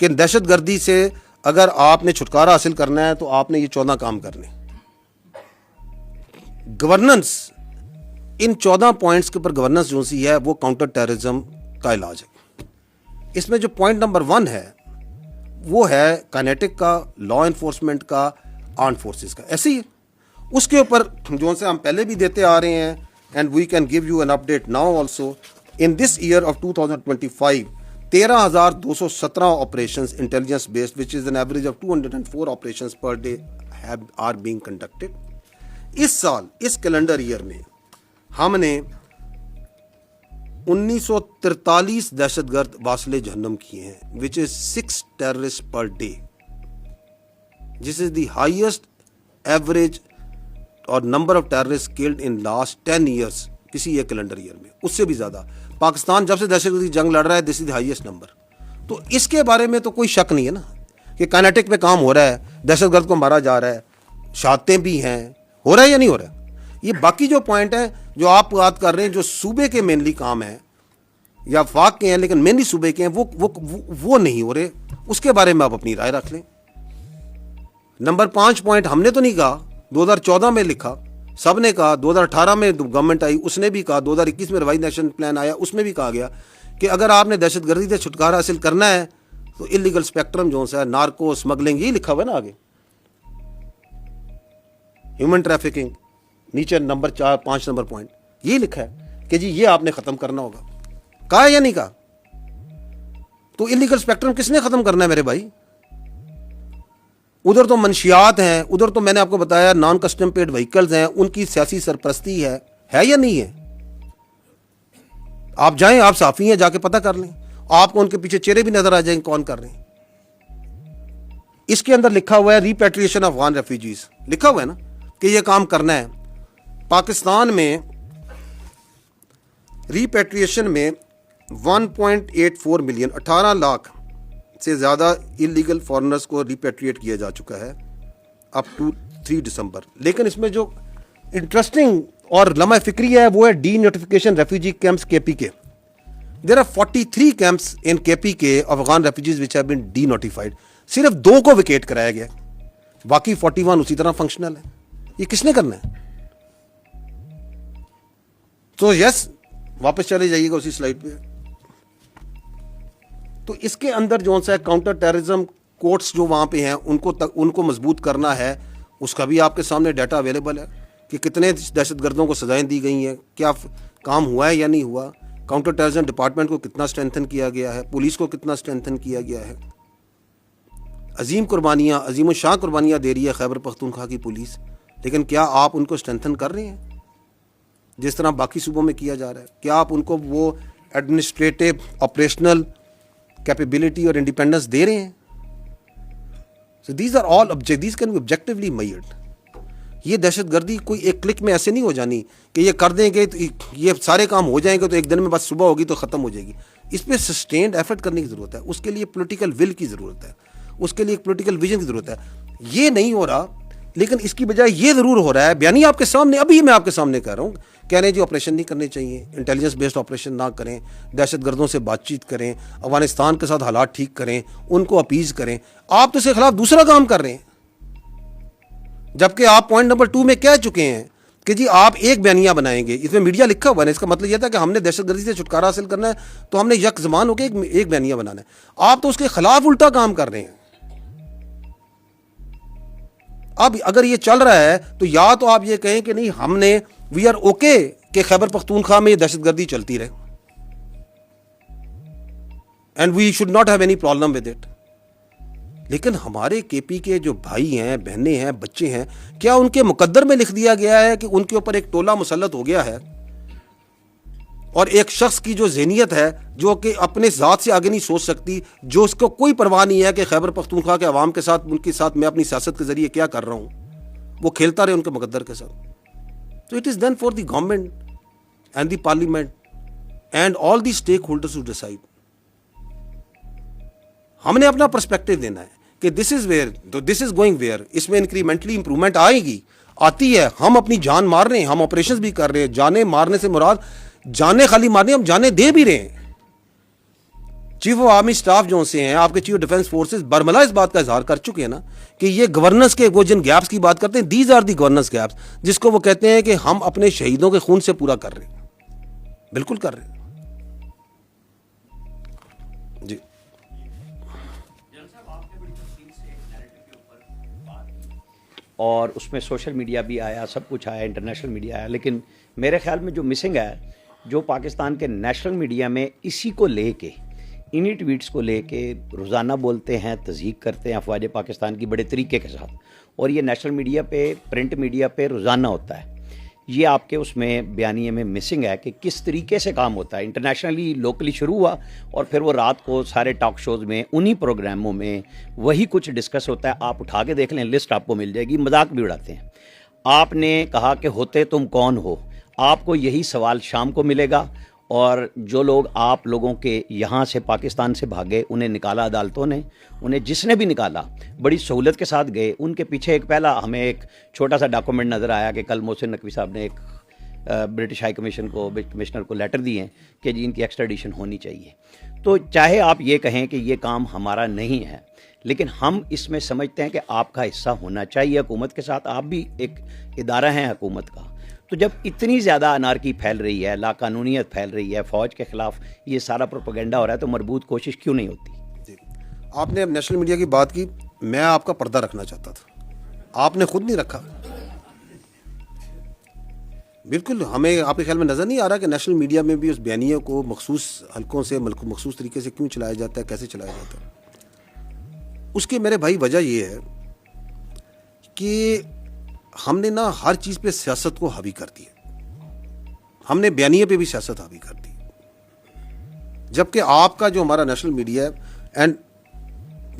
कि दहशतगर्दी से अगर आपने छुटकारा हासिल करना है तो आपने ये 14 काम करने. गवर्नेंस, इन 14 पॉइंट्स के ऊपर गवर्नेंस जो सी है वो काउंटर टेररिज्म का इलाज है. इसमें जो पॉइंट नंबर 1 है वो है काइनेटिक का, लॉ एनफोर्समेंट का, आर्म्ड फोर्सेस का. ऐसे ही उसके ऊपर जो से हम पहले भी देते आ रहे हैं, and we can give you an update now also. In this year of 2025 13,217 operations intelligence based which is an average of 204 operations per day are being conducted. इस साल, इस कैलेंडर ईयर में हमने 1943 दहशतगर्द वासले जहन्नम किए हैं, which is 6 terrorist per day. This is the highest average और number of terrorist killed in last 10 years किसी एक कैलेंडर ईयर में. उससे भी ज्यादा पाकिस्तान जब से दहशतगर्दी जंग लड़ रहा है, this is the highest number. तो इसके बारे में तो कोई शक नहीं है ना कि काइनेटिक पे काम हो रहा है, दहशतगर्द को मारा जा रहा है, शहादतें भी हैं, हो रहा है या नहीं हो रहा है. ये बाकी जो पॉइंट है जो आप बात कर रहे हैं, जो सूबे के मेनली काम है या फाक के हैं लेकिन मेनली सूबे के हैं, वो नहीं हो रहे. उसके बारे में आप अपनी राय रख लें. नंबर 5 पॉइंट हमने तो नहीं कहा, 2014 में लिखा, सब ने कहा. 2018 में गवर्नमेंट आई, उसने भी कहा. 2021 में रिवाइज नेशनल प्लान आया, उसमें भी कहा गया कि अगर आपने दहशतगर्दी से छुटकारा हासिल करना है तो इलीगल स्पेक्ट्रम जो है, नार्को स्मगलिंग, ये लिखा हुआ है ना आगे. ह्यूमन ट्रैफिकिंग नीचे नंबर 4-5 नंबर पॉइंट ये लिखा है कि जी ये आपने खत्म करना होगा. कहा या नहीं कहा? तो इलीगल स्पेक्ट्रम किसने खत्म करना है मेरे भाई? उधर तो मंशियात हैं, उधर तो मैंने आपको बताया नॉन कस्टम पेड व्हीकल्स हैं, उनकी सियासी सरपरस्ती है या नहीं है? आप जाएं, आप साफी हैं, जाके पता कर लें. आपको उनके पीछे चेहरे भी नजर आ जाएंगे कौन कर रहे हैं. इसके अंदर लिखा हुआ है रिपेट्रिएशन ऑफ अफगान रेफ्यूजीज, लिखा हुआ है ना कि ये काम करना है. पाकिस्तान में रिपेट्रिएशन में 1.84 मिलियन 18 लाख से ज़्यादा इलीगल फॉरेनर्स को रिपेट्रिएट किया जा चुका है अप टू 3 दिसंबर. लेकिन इसमें जो इंटरेस्टिंग और लम्हा फिक्री है वो है denotification refugee camps KPK. There are 43 camps in KPK of Afghan refugees which have been denotified. सिर्फ 2 को विकेट कराया गया, बाकी 41 उसी तरह फंक्शनल है. ये किसने करना है? तो यस, वापस चले जाइएगा उसी स्लाइड पे. तो इसके अंदर जो सा काउंटर टेररिज्म कोर्ट्स जो वहाँ पे हैं उनको मजबूत करना है. उसका भी आपके सामने डाटा अवेलेबल है कि कितने दहशतगर्दों को सजाएं दी गई हैं, क्या काम हुआ है या नहीं हुआ. काउंटर टेररिज्म डिपार्टमेंट को कितना स्ट्रेंथन किया गया है, पुलिस को कितना स्ट्रेंथन किया गया है. अजीम शाह कुर्बानियाँ दे रही है खैबर पख्तूनख्वा की पुलिस, लेकिन क्या आप उनको स्ट्रेंथन कर रहे हैं जिस तरह बाकी सूबों में किया जा रहा है? क्या आप उनको वो एडमिनिस्ट्रेटिव ऑपरेशनल कैपेबिलिटी और इंडिपेंडेंस दे रहे हैं? So these are all these can be objectively measured. ये दहशतगर्दी कोई एक क्लिक में ऐसे नहीं हो जानी कि ये कर देंगे तो ये सारे काम हो जाएंगे तो एक दिन में बस सुबह होगी तो ख़त्म हो जाएगी. इस पर सस्टेन्ड एफर्ट करने की ज़रूरत है. उसके लिए पॉलिटिकल विल की ज़रूरत है, उसके लिए एक पॉलिटिकल विजन की ज़रूरत है. ये नहीं हो रहा, लेकिन इसकी बजाय ये ज़रूर हो रहा है. बयानी आपके सामने, अभी मैं आपके सामने कह रहा हूँ, कह रहे हैं जी ऑपरेशन नहीं करने चाहिए, इंटेलिजेंस बेस्ड ऑपरेशन ना करें, दहशतगर्दों से बातचीत करें, अफगानिस्तान के साथ हालात ठीक करें, उनको अपीज़ करें. आप तो इसके खिलाफ दूसरा काम कर रहे हैं, जबकि आप पॉइंट नंबर 2 में कह चुके हैं कि जी आप एक बयानिया बनाएंगे, इसमें मीडिया लिखा हुआ है, इसका मतलब यह था कि हमने दहशतगर्दी से छुटकारा हासिल करना है तो हमने यक ज़मान होकर एक बयानिया बनाना है। आप तो उसके खिलाफ उल्टा काम कर रहे हैं। अब अगर ये चल रहा है तो या तो आप ये कहें कि नहीं हमने वी आर ओके कि खैबर पख्तूनख्वा में ये दहशतगर्दी चलती रहे and we should not have any problem with it, लेकिन हमारे केपी के जो भाई हैं, बहनें हैं, बच्चे हैं, क्या उनके मुकद्दर में लिख दिया गया है कि उनके ऊपर एक टोला मुसल्लत हो गया है और एक शख्स की जो ज़हनियत है जो कि अपने ज़ात से आगे नहीं सोच सकती, जो उसको कोई परवाह नहीं है कि खैबर पख्तूनख्वा के अवाम के साथ, उनके साथ मैं अपनी सियासत के ज़रिए क्या कर रहा हूँ, वो खेलता रहे उनके मुकद्दर के साथ। तो it is then for the government and the parliament and all the stakeholders to decide. हमने अपना पर्सपेक्टिव देना है कि this is where, this is going where, इसमें इंक्रीमेंटली इंप्रूवमेंट आएगी, आती है। हम अपनी जान मार रहे हैं, हम ऑपरेशंस भी कर रहे हैं। जाने मारने से मुराद जाने खाली मारने, हम जाने दे भी रहे हैं। चीफ ऑफ आर्मी स्टाफ जो से हैं, आपके चीफ ऑफ डिफेंस फोर्सेस बरमला इस बात का इजहार कर चुके हैं ना कि ये गवर्नेंस के वो जिन गैप्स की बात करते हैं, these are the governance gaps, जिसको वो कहते हैं कि हम अपने शहीदों के खून से पूरा कर रहे हैं। बिल्कुल कर रहे हैं जी। और उसमें सोशल मीडिया भी आया, सब कुछ आया, इंटरनेशनल मीडिया आया, लेकिन मेरे ख्याल में जो मिसिंग है, जो पाकिस्तान के नेशनल मीडिया में इसी को लेके, इन्हीं ट्वीट्स को लेके रोज़ाना बोलते हैं, तज़हीक करते हैं अफवाज पाकिस्तान की बड़े तरीके के साथ, और ये नेशनल मीडिया पे, प्रिंट मीडिया पे रोज़ाना होता है। ये आपके उसमें बयानिए में मिसिंग है कि किस तरीके से काम होता है। इंटरनेशनली, लोकली शुरू हुआ और फिर वो रात को सारे टॉक शोज़ में, उन्हीं प्रोग्रामों में वही कुछ डिस्कस होता है। आप उठा के देख लें, लिस्ट आपको मिल जाएगी। मजाक भी उड़ाते हैं। आपने कहा कि होते तुम कौन हो, आपको यही सवाल शाम को मिलेगा। और जो लोग आप लोगों के यहाँ से पाकिस्तान से भागे, उन्हें निकाला अदालतों ने, उन्हें जिसने भी निकाला बड़ी सहूलत के साथ गए। उनके पीछे एक पहला हमें एक छोटा सा डॉक्यूमेंट नज़र आया कि कल मोहसिन नकवी साहब ने एक ब्रिटिश हाई कमीशन को, कमिश्नर को लेटर दिए हैं कि जी इनकी एक्स्ट्राडिशन होनी चाहिए। तो चाहे आप ये कहें कि ये काम हमारा नहीं है, लेकिन हम इसमें समझते हैं कि आपका हिस्सा होना चाहिए हुकूमत के साथ। आप भी एक इदारा हैं हुकूमत का। तो जब इतनी ज़्यादा अनारकी फैल रही है, लाकानूनियत फैल रही है, फ़ौज के ख़िलाफ़ ये सारा प्रोपेगेंडा हो रहा है, तो मरबूत कोशिश क्यों नहीं होती? जी, आपने अब नेशनल मीडिया की बात की, मैं आपका पर्दा रखना चाहता था, आपने खुद नहीं रखा। बिल्कुल, हमें आपके ख्याल में नज़र नहीं आ रहा कि नेशनल मीडिया में भी उस बयानिए को मखसूस हलकों से, मखसूस तरीके से क्यों चलाया जाता है, कैसे चलाया जाता है। उसके मेरे भाई वजह ये है कि हमने ना हर चीज़ पे सियासत को हावी कर दिया। हमने बयानिए पे भी सियासत हावी कर दी, जबकि आपका जो हमारा नेशनल मीडिया है, and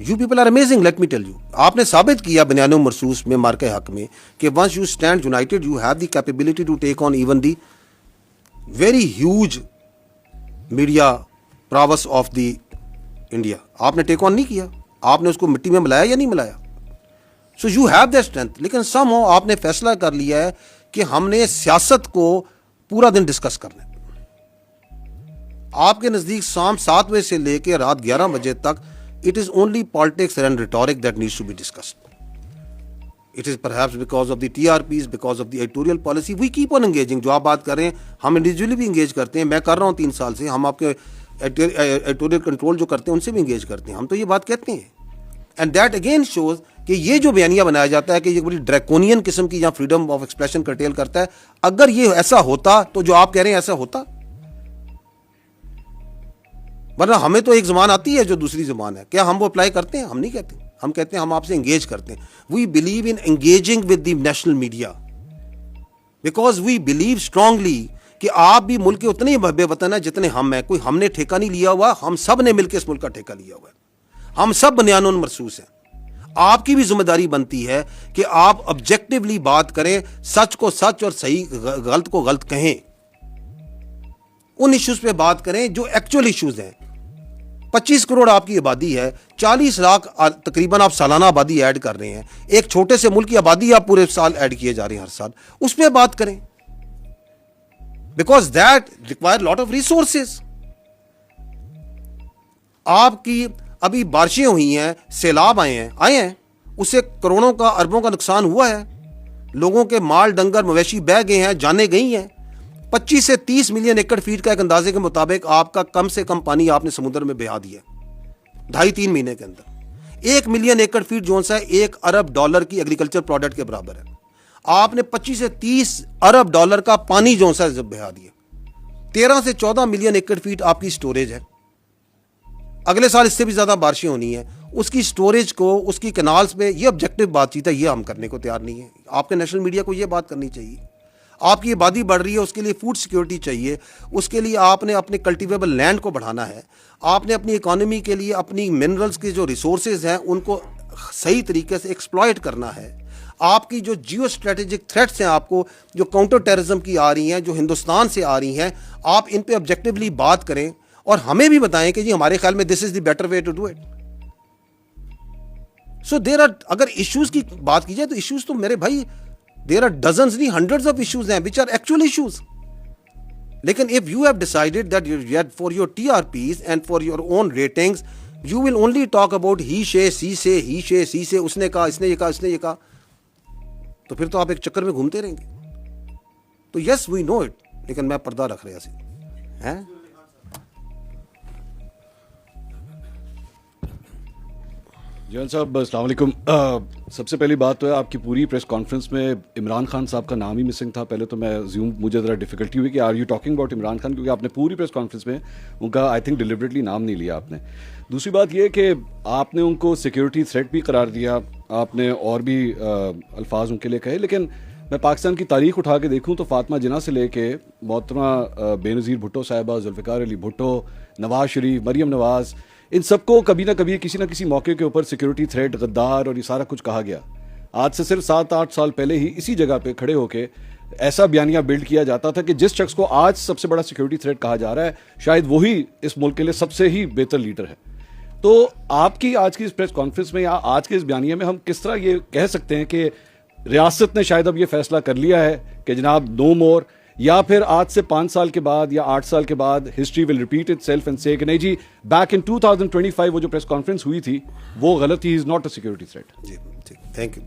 you people are amazing, let me tell you, आपने साबित किया बयान मरसूस में, मार्के हक में, कि once you stand united you have the capability to take on even the very huge media prowess of the India. आपने टेक ऑन नहीं किया, आपने उसको मिट्टी में मिलाया या नहीं मिलाया। So you have that strength, लेकिन समहाउ आपने फैसला कर लिया है कि हमने सियासत को पूरा दिन डिस्कस करना है। आपके नज़दीक शाम 7 बजे से लेकर रात 11 बजे तक it is only politics and rhetoric that needs to be discussed. It is perhaps because of the TRPs, because of the editorial policy, we keep on engaging. जो आप बात कर रहे हैं, हम इंडिविजुअली भी इंगेज करते हैं। मैं कर रहा हूँ 3 साल से, हम आपके एडिटोरियल कंट्रोल जो करते हैं उनसे भी इंगेज करते हैं। हम तो ये बात कहते हैं, एंड दैट अगेन शोज कि ये जो बयानिया बनाया जाता है कि ये बड़ी ड्रैकोनियन किस्म की या फ्रीडम ऑफ एक्सप्रेशन कर्टेल करता है, अगर ये ऐसा होता तो जो आप कह रहे हैं ऐसा होता। वरना हमें तो एक ज़बान आती है जो दूसरी ज़बान है, क्या हम वो अप्लाई करते हैं? हम नहीं कहते, हम कहते हैं हम आपसे इंगेज करते हैं। We believe in engaging with the national media because we believe strongly कि आप भी मुल्क के उतने ही बेवतन है जितने हम हैं। कोई हमने ठेका नहीं लिया हुआ, हम सब ने मिलकर इस मुल्क का ठेका लिया हुआ है। हम सब बनियानुन मरसूस हैं। आपकी भी जिम्मेदारी बनती है कि आप ऑब्जेक्टिवली बात करें, सच को सच और सही गलत को गलत कहें। उन इश्यूज पे बात करें जो एक्चुअल इश्यूज हैं। 25 करोड़ आपकी आबादी है, 40 लाख तकरीबन आप सालाना आबादी ऐड कर रहे हैं। एक छोटे से मुल्क की आबादी आप पूरे साल ऐड किए जा रहे हैं हर साल, उस पर बात करें, because that require lot of resources. आपकी अभी बारिशें हुई हैं, सैलाब आए हैं, उससे करोड़ों का, अरबों का नुकसान हुआ है। लोगों के माल डंगर मवेशी बह गए हैं, जाने गई हैं। 25 से 30 मिलियन एकड़ फीट का एक अंदाजे के मुताबिक आपका कम से कम पानी आपने समुद्र में बहा दिया 2.5-3 महीने के अंदर। 1 मिलियन एकड़ फीट जो सा $1 अरब की एग्रीकल्चर प्रोडक्ट के बराबर है। आपने 25 से 30 अरब डॉलर का पानी जो सा बहा दिया। 13 से 14 मिलियन एकड़ फीट आपकी स्टोरेज है। अगले साल इससे भी ज्यादा बारिशें होनी है। उसकी स्टोरेज को, उसकी कैनाल्स पे, ये ऑब्जेक्टिव बातचीत है, ये हम करने को तैयार नहीं है। आपके नेशनल मीडिया को ये बात करनी चाहिए। आपकी आबादी बढ़ रही है, उसके लिए फूड सिक्योरिटी चाहिए, उसके लिए आपने अपने कल्टिवेबल लैंड को बढ़ाना है, आपने अपनी इकोनॉमी के लिए अपनी मिनरल्स के जो रिसोर्सेज हैं उनको सही तरीके से एक्सप्लॉयट करना है। आपकी जो जियो स्ट्रेटेजिक थ्रेट्स हैं, आपको जो काउंटर टेररिज्म की आ रही हैं, जो हिंदुस्तान से आ रही हैं, आप इन पे ऑब्जेक्टिवली बात करें और हमें भी बताएं कि जी हमारे ख्याल में this is the better way to do it. So there are, अगर इश्यूज की बात की जाए तो इश्यूज तो मेरे भाई देयर आर डजन्स नहीं हंड्रेड्स ऑफ इश्यूज हैं विच आर एक्चुअल इश्यूज। लेकिन if you have decided that for your TRPs and for your own ratings you will only talk about he say, she से, उसने कहा, इसने ये कहा, इसने ये कहा, तो फिर तो आप एक चक्कर में घूमते रहेंगे। तो यस वी नो इट, लेकिन मैं पर्दा रख रहा हैं। जैन साहब अस्सलाम वालेकुम। सबसे पहली बात तो है आपकी पूरी प्रेस कॉन्फ्रेंस में इमरान खान साहब का नाम ही मिसिंग था। पहले तो मैं मुझे ज़रा डिफिकल्टी हुई कि are you talking about Imran Khan, क्योंकि आपने पूरी प्रेस कॉन्फ्रेंस में उनका आई थिंक डिलिबरेटली नाम नहीं लिया आपने। दूसरी बात यह कि आपने उनको सिक्योरिटी थ्रेट भी करार दिया, आपने और भी अल्फाज उनके लिए कहे। लेकिन मैं पाकिस्तान की तारीख उठा के देखूँ तो फातिमा जिन्ना से लेके मोहतरमा बेनज़ीर भुट्टो साहिबा, जुल्फ़िकार अली भुट्टो, नवाज शरीफ, मरीम नवाज़, इन सबको कभी ना कभी किसी ना किसी मौके के ऊपर सिक्योरिटी थ्रेट, गद्दार और ये सारा कुछ कहा गया। आज से सिर्फ 7-8 साल पहले ही इसी जगह पे खड़े होके ऐसा बयानिया बिल्ड किया जाता था कि जिस शख्स को आज सबसे बड़ा सिक्योरिटी थ्रेट कहा जा रहा है शायद वही इस मुल्क के लिए सबसे ही बेहतर लीडर है। तो आपकी आज की इस प्रेस कॉन्फ्रेंस में या आज के इस बयानिया में हम किस तरह ये कह सकते हैं कि रियासत ने शायद अब ये फैसला कर लिया है कि जनाब नो मोर, या फिर आज से 5 साल के बाद या 8 साल के बाद history will repeat itself and से कि नहीं जी बैक इन 2025 वो जो प्रेस कॉन्फ्रेंस हुई थी वो गलत थी, is not a security threat. जी ठीक, थैंक यू।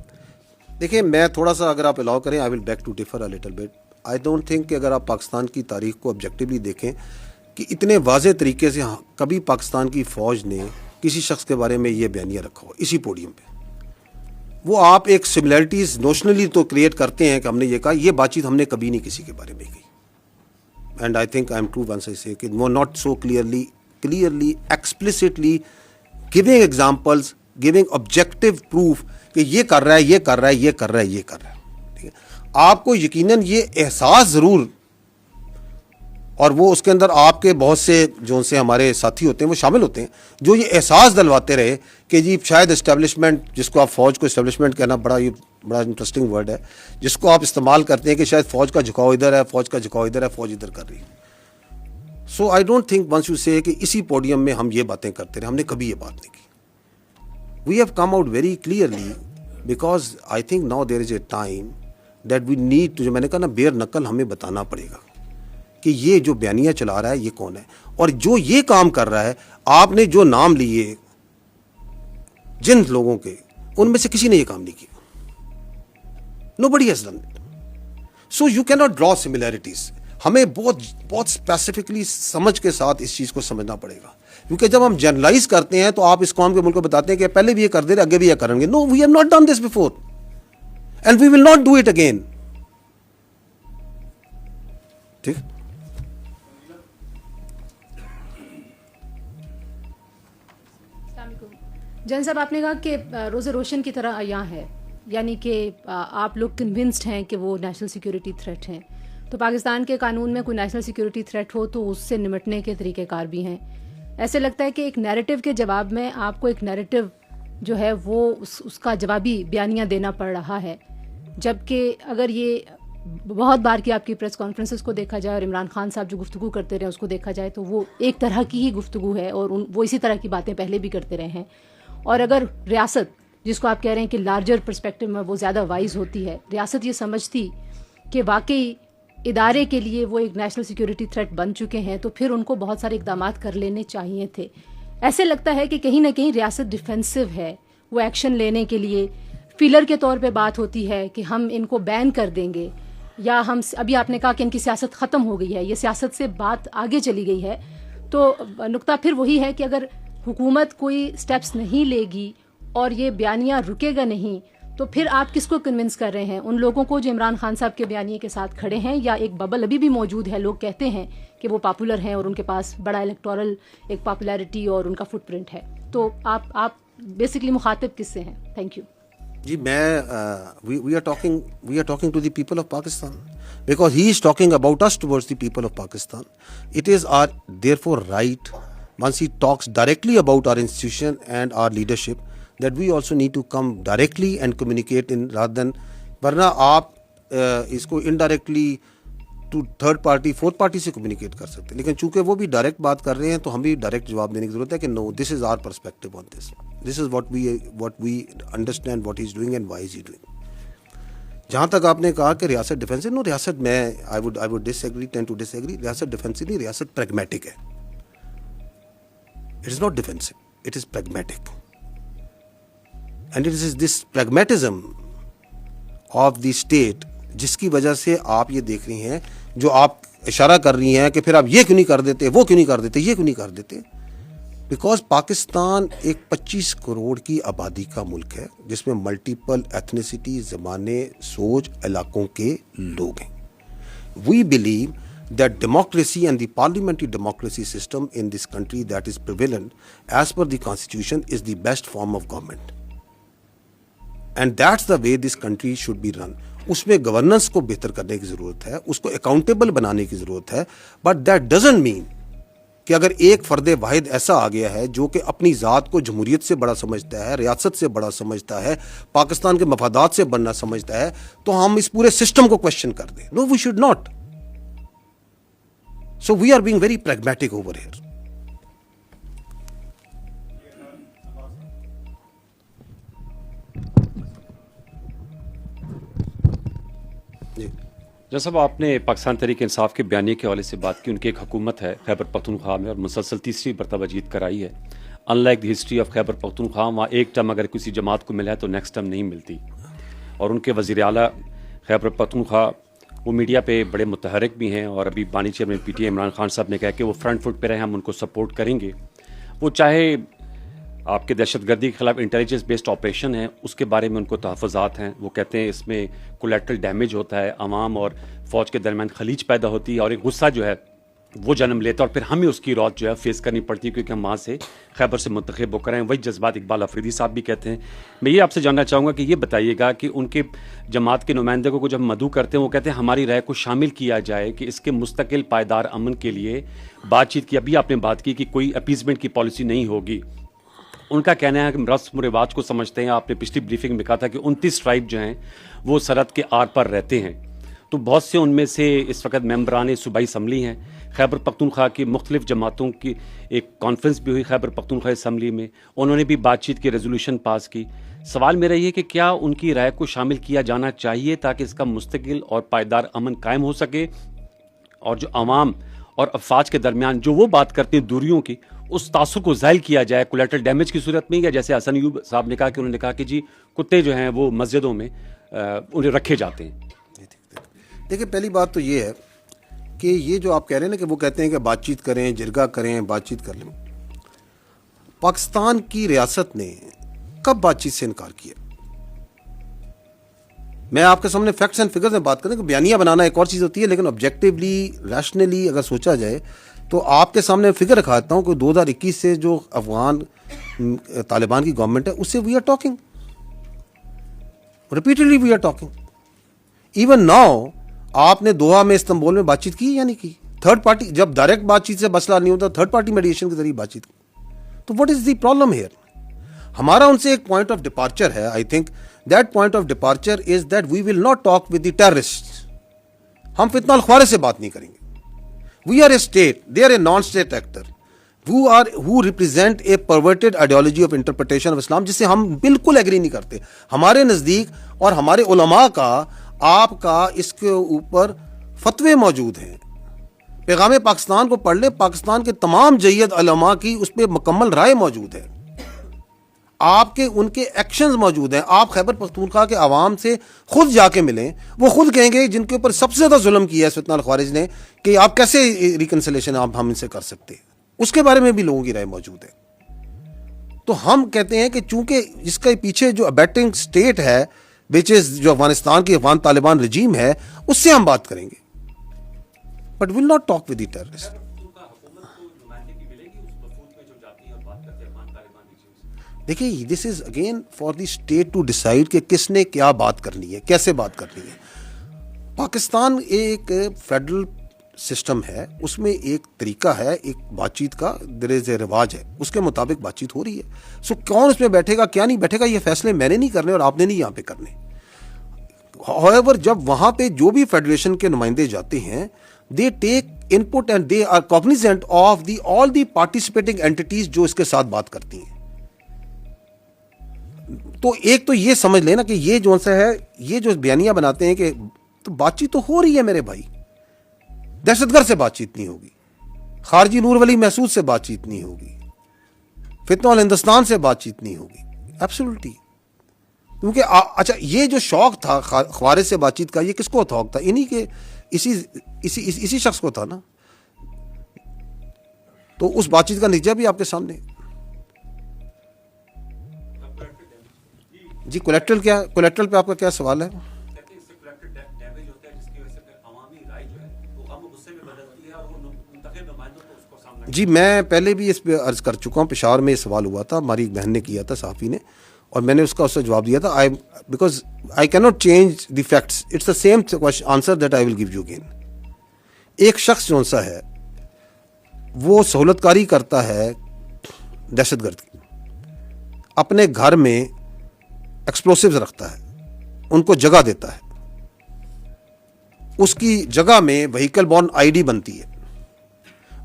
देखिए मैं थोड़ा सा अगर आप अलाउ करें I will beg to differ a little bit. I don't think कि अगर आप पाकिस्तान की तारीख को ऑब्जेक्टिवली देखें कि इतने वाज़े तरीके से कभी पाकिस्तान की फ़ौज ने किसी शख्स के बारे में ये बयानिया रखा हो इसी पोडियम पे। वो आप एक सिमिलैरिटीज़ नोशनली तो क्रिएट करते हैं कि हमने ये कहा, ये बातचीत हमने कभी नहीं किसी के बारे में की। And I think I am true once I say कि वो not so clearly explicitly giving examples, giving objective proof कि ये कर रहा है, ये कर रहा है, ये कर रहा है, ये कर रहा है। ठीक है, आपको यकीनन ये एहसास ज़रूर, और वो उसके अंदर आपके बहुत से जो उनसे हमारे साथी होते हैं वो शामिल होते हैं जो ये एहसास दिलवाते रहे कि जी शायद इस्टेब्लिशमेंट, जिसको आप फ़ौज को इस्टेब्लिशमेंट कहना बड़ा इंटरेस्टिंग वर्ड है, जिसको आप इस्तेमाल करते हैं कि शायद फ़ौज का झुकाव इधर है, फ़ौज का झुकाव इधर है, फ़ौज इधर कर रही है। So I don't think once you say कि इसी पोडियम में हम ये बातें करते रहे, हमने कभी ये बात नहीं की। We have come out very clearly because I think now there is a time that we need to, जो मैंने कहा ना, बेर नकल हमें बताना पड़ेगा कि ये जो बयानिया चला रहा है ये कौन है, और जो ये काम कर रहा है, आपने जो नाम लिए जिन लोगों के, उनमें से किसी ने ये काम नहीं किया। Nobody has done it. So you cannot draw similarities. हमें बहुत स्पेसिफिकली समझ के साथ इस चीज़ को समझना पड़ेगा, क्योंकि जब हम जनरलाइज करते हैं तो आप इस कौम के मुल्क को बताते हैं कि पहले भी ये कर दे रहे, आगे भी ये करेंगे। No, we have not done this before and we will not do it again. ठीक। जैन साहब, आपने कहा कि रोज़े रोशन की तरह यहाँ है, यानी कि आप लोग कन्विंस्ड हैं कि वो नेशनल सिक्योरिटी थ्रेट हैं। तो पाकिस्तान के कानून में कोई नेशनल सिक्योरिटी थ्रेट हो तो उससे निपटने के तरीक़ेकार भी हैं। ऐसे लगता है कि एक नैरेटिव के जवाब में आपको एक नैरेटिव जो है वो उसका जवाबी बयानिया देना पड़ रहा है, जबकि अगर ये बहुत बार की आपकी प्रेस कॉन्फ्रेंसेस को देखा जाए और इमरान खान साहब जो गुफ्तगू करते रहे उसको देखा जाए तो वो एक तरह की ही गुफ्तगू है और वो इसी तरह की बातें पहले भी करते रहे हैं। और अगर रियासत, जिसको आप कह रहे हैं कि लार्जर पर्सपेक्टिव में वो ज़्यादा वाइज होती है, रियासत ये समझती कि वाकई इदारे के लिए वो एक नेशनल सिक्योरिटी थ्रेट बन चुके हैं, तो फिर उनको बहुत सारे इक़दाम कर लेने चाहिए थे। ऐसे लगता है कि कहीं ना कहीं रियासत डिफेंसिव है, वो एक्शन लेने के लिए फीलर के तौर पे बात होती है कि हम इनको बैन कर देंगे, या हम अभी आपने कहा कि इनकी सियासत ख़त्म हो गई है, ये सियासत से बात आगे चली गई है, तो नुक्ता फिर वही है कि अगर हुकूमत कोई स्टेप्स नहीं लेगी और ये बयानिया रुकेगा नहीं, तो फिर आप किसको कन्विंस कर रहे हैं? उन लोगों को जो इमरान खान साहब के बयानिए के साथ खड़े हैं, या एक बबल अभी भी मौजूद है, लोग कहते हैं कि वो पॉपुलर हैं और उनके पास बड़ा इलेक्टोरल एक पॉपुलैरिटी और उनका फुटप्रिंट है, तो आप बेसिकली मुखातिब किससे हैं? थैंक यू जी। मैं we are talking to the people of Pakistan, because he is talking about us towards the people of Pakistan. It is are therefore right, once he talks directly about our institution and our leadership, that we also need to come directly and communicate in, rather than, वरना आप इसको indirectly to third party, fourth party से communicate कर सकते हैं. लेकिन चूंकि वो भी direct बात कर रहे हैं, तो हम भी direct जवाब देने की जरूरत है कि no, this is our perspective on this. This is what we understand what he's doing and why is he doing. जहाँ तक आपने कहा कि रियासत डिफेंसिव, नो, रियासत में I would disagree, tend to disagree. रियासत डिफेंसिव नहीं, रियासत प्रैग्मेटिक है. It is not defensive, it is pragmatic. And it is this pragmatism of the state जिसकी वजह से आप ये देख रही हैं, जो आप इशारा कर रही हैं कि फिर आप ये क्यों नहीं कर देते, वो क्यों नहीं कर देते, ये क्यों नहीं कर देते. बिकॉज पाकिस्तान एक 25 करोड़ की आबादी का मुल्क है, जिसमें मल्टीपल एथनिसिटी, ज़माने, सोच, इलाकों के लोग हैं. We believe that democracy and the parliamentary democracy system in this country that is prevalent as per the constitution is the best form of government, and that's the way this country should be run. उसमें governance को बेहतर करने की ज़रूरत है, उसको accountable बनाने की ज़रूरत है. बट दैट डजंट मीन कि अगर एक फ़र्द वाहिद ऐसा आ गया है जो कि अपनी ज़ात को जमहूरियत से बड़ा समझता है, रियासत से बड़ा समझता है, पाकिस्तान के मफादात से बनना समझता है, तो हम इस पूरे सिस्टम को क्वेश्चन कर दें. No, we should not. So we are being very pragmatic over here. जैसा आपने पाकिस्तान तहरीक इंसाफ के बयानी के हवाले से बात की, उनकी एक हुकूमत है खैबर पख्तूनख्वा में और मुसलसल तीसरी मरतबा जीत कर आई है. Unlike the history of Khyber Pakhtunkhwa, वहाँ एक टर्म अगर किसी जमात को मिला है तो नेक्स्ट टर्म नहीं मिलती. और उनके वज़ीर आला खैबर पख्तूनख्वा वो मीडिया पे बड़े मुतहरक भी हैं, और अभी बानी चेयरमैन पीटीआई इमरान खान साहब ने कहा कि वो फ्रंट फुट पे रहे, हम उनको सपोर्ट करेंगे. वो चाहे आपके दहशतगर्दी के खिलाफ इंटेलिजेंस बेस्ड ऑपरेशन है, उसके बारे में उनको तहफ़्फ़ुज़ात हैं. वो कहते हैं इसमें कोलैटरल डैमेज होता है, अवाम और फ़ौज के दरमियान खलीज पैदा होती है, और एक गुस्सा जो है वो जन्म लेता है, और फिर हमें उसकी रौत जो है फेस करनी पड़ती है, क्योंकि हम वहाँ से खैबर से मुंतखब होकर आए. वही जज्बात इकबाल अफरीदी साहब भी कहते हैं. मैं ये आपसे जानना चाहूँगा कि ये बताइएगा कि उनके जमात के नुमाइंदे को जब मदऊ करते हैं, वो कहते हैं हमारी राय को शामिल किया जाए कि इसके मुस्तकिल पायदार अमन के लिए बातचीत की. अभी आपने बात की कि कोई अपीजमेंट की पॉलिसी नहीं होगी. उनका कहना है कि रस्म रिवाज को समझते हैं. आपने पिछली ब्रीफिंग में कहा था कि 29 ट्राइब जो हैं वो सरहद के आर पर रहते हैं, तो बहुत से उनमें से इस वक्त मेंबरान सूबाई असम्बली हैं. खैबर पख्तूनख्वा की मुख्तलिफ जमातों की एक कॉन्फ्रेंस भी हुई खैबर पख्तूनख्वा असम्बली में, उन्होंने भी बातचीत की, रेजोल्यूशन पास की. सवाल मेरा ये कि क्या उनकी राय को शामिल किया जाना चाहिए ताकि इसका मुस्तकिल और पायदार अमन कायम हो सके, और जो अवाम और अफवाज के दरमियान जो वो बात करते हैं दूरियों की, उस तासुर को ज़ाइल किया जाए कोलैटरल डैमेज की सूरत में. या जैसे हसन अयूब साहब ने कहा कि उन्होंने कहा कि जी कुत्ते जो हैं वो मस्जिदों में उन्हें रखे जाते हैं. देखिए, पहली बात तो ये है कि ये जो आप कह रहे हैं ना कि वो कहते हैं कि बातचीत करें, जिरगा करें, बातचीत कर लें. पाकिस्तान की रियासत ने कब बातचीत से इनकार किया? मैं आपके सामने फैक्ट्स एंड फिगर्स में बात करें कि बयानिया बनाना एक और चीज़ होती है, लेकिन ऑब्जेक्टिवली, रैशनली अगर सोचा जाए तो आपके सामने फिगर रखा देता हूँ कि 2021 से जो अफगान तालिबान की गवर्नमेंट है, उससे we are talking repeatedly, we are talking. Even now आपने दोहा में, इस्तांबुल में बातचीत की या नहीं की? थर्ड पार्टी, जब डायरेक्ट बातचीत से मसला नहीं होता, थर्ड पार्टी मेडिएशन के जरिए बातचीत की. तो what is the problem here? हमारा उनसे एक पॉइंट ऑफ डिपार्चर है. I think that point of departure is that we will not talk with the terrorist. हम फितना ख्वारे से बात नहीं करेंगे. We are a state, they are a non state actor who represent a perverted ideology of interpretation of Islam, जिससे हम बिल्कुल एग्री नहीं करते. हमारे नज़दीक और हमारे उलमा का, आपका इसके ऊपर फतवे मौजूद हैं. पैगाम पाकिस्तान को पढ़ ले, पाकिस्तान के तमाम जय्यद उलमा की उस पर मुकम्मल राय मौजूद है. आपके उनके एक्शंस मौजूद हैं। आप खैबर पख्तूनख्वा के आवाम से खुद जाके मिलें, वो खुद कहेंगे जिनके ऊपर सबसे ज़्यादा जुल्म किया है फितना अल-ख्वारिज ने, कि आप कैसे रिकन्सिलेशन आप हम इनसे कर सकते हैं, उसके बारे में भी लोगों की राय मौजूद है। तो हम कहते हैं कि चूंकि इसके पीछे जो अबेटिंग स्टेट है विच इज जो अफगानिस्तान की अफगान तालिबान रजीम है, उससे हम बात करेंगे, but will not talk with the terrorist. देखिए, this is again for the state to decide कि किसने क्या बात करनी है, कैसे बात करनी है। पाकिस्तान एक फेडरल सिस्टम है, उसमें एक तरीका है, एक बातचीत का देयर इज ए रिवाज है, उसके मुताबिक बातचीत हो रही है। सो कौन उसमें बैठेगा क्या नहीं बैठेगा, ये फैसले मैंने नहीं करने और आपने नहीं यहाँ पे करने। हाउएवर, जब वहाँ पे जो भी फेडरेशन के नुमाइंदे जाते हैं, they take input and they are cognizant of the all the participating entities जो इसके साथ बात करती हैं। तो एक तो ये समझ लेना कि ये जो सा है, ये जो बयानियां बनाते हैं कि तो बातचीत तो हो रही है मेरे भाई, दहशतगर्द से बातचीत नहीं होगी, खारजी नूर वली महसूद से बातचीत नहीं होगी, फितना अल हिंदुस्तान से बातचीत नहीं होगी, एब्सोल्युटली। क्योंकि अच्छा, ये जो शौक था ख्वारिज से बातचीत का, ये किसको शौक था? इन्हीं के इसी शख्स को था ना। तो उस बातचीत का नतीजा भी आपके सामने। जी, कोलेक्ट्रल क्या, कोलेक्ट्रल पे आपका क्या सवाल है? जी, मैं पहले भी इस पे अर्ज कर चुका हूँ, पेशावर में सवाल हुआ था, हमारी एक बहन ने किया था, सहाफ़ी ने, और मैंने उससे जवाब दिया था। Because I can not change the facts, it's the same answer that I will give you again. एक शख्स जो सा है वो सहूलतकारी करता है दहशतगर्द की, अपने घर में एक्सप्लोसिव्स रखता है, उनको जगह देता है, उसकी जगह में व्हीकल बॉर्न आईडी बनती है,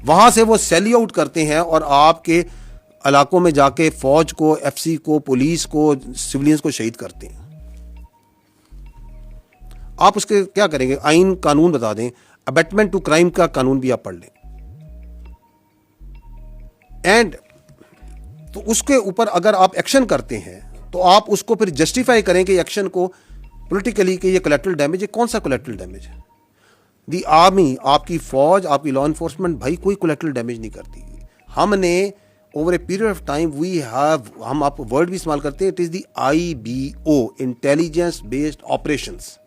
वहां से वो सैली आउट करते हैं और आपके इलाकों में जाके फौज को, एफसी को, पुलिस को, सिविलियंस को शहीद करते हैं। आप उसके क्या करेंगे? आइन कानून बता दें, अबेटमेंट टू क्राइम का कानून भी आप पढ़ लें, एंड तो उसके ऊपर अगर आप एक्शन करते हैं तो आप उसको फिर जस्टिफाई करें कि एक्शन को पॉलिटिकली कि ये कोलैटरल डैमेज है। कौन सा कोलैटरल डैमेज है? दी आर्मी, आपकी फौज, आपकी लॉ इन्फोर्समेंट, भाई कोई कोलैटरल डैमेज नहीं करती। हमने over a period of time we have, हम आप वर्ड भी इस्तेमाल करते हैं, it is the IBO, intelligence based operations.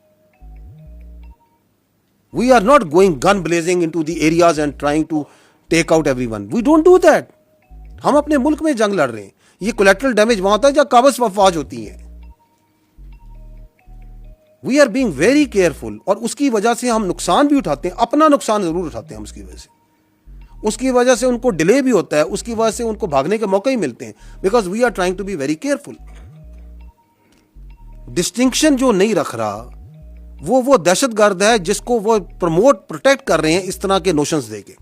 We are not going gun blazing into the areas and trying to take out everyone, we don't do that. हम अपने मुल्क में जंग लड़ रहे हैं। ये कोलैटरल डैमेज वहां होता है जहां काबज अफवाज होती हैं। We are being very careful, और उसकी वजह से हम नुकसान भी उठाते हैं, अपना नुकसान जरूर उठाते हैं हम उसकी वजह से। उसकी वजह से उनको डिले भी होता है, उसकी वजह से उनको भागने के मौके ही मिलते हैं, because we are trying to be very careful. Distinction जो नहीं रख रहा वो दहशतगर्द है जिसको वो प्रमोट प्रोटेक्ट कर रहे हैं इस तरह के नोशंस देके।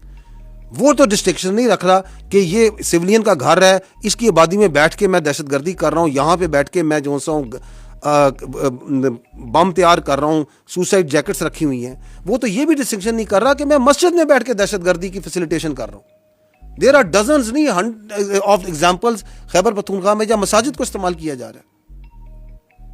वो तो डिस्टिंक्शन नहीं रख रहा कि ये सिविलियन का घर है, इसकी आबादी में बैठ के मैं दहशतगर्दी कर रहा हूँ, यहाँ पे बैठ के मैं जो सा हूँ बम तैयार कर रहा हूँ, सुसाइड जैकेट्स रखी हुई हैं। वो तो ये भी डिस्टिंक्शन नहीं कर रहा कि मैं मस्जिद में बैठ के दहशतगर्दी की फैसिलिटेशन कर रहा हूँ। देयर आर डजन्स नहीं ऑफ एग्जाम्पल्स खैबर पख्तूनख्वा में जहाँ मसाजिद को इस्तेमाल किया जा रहा है।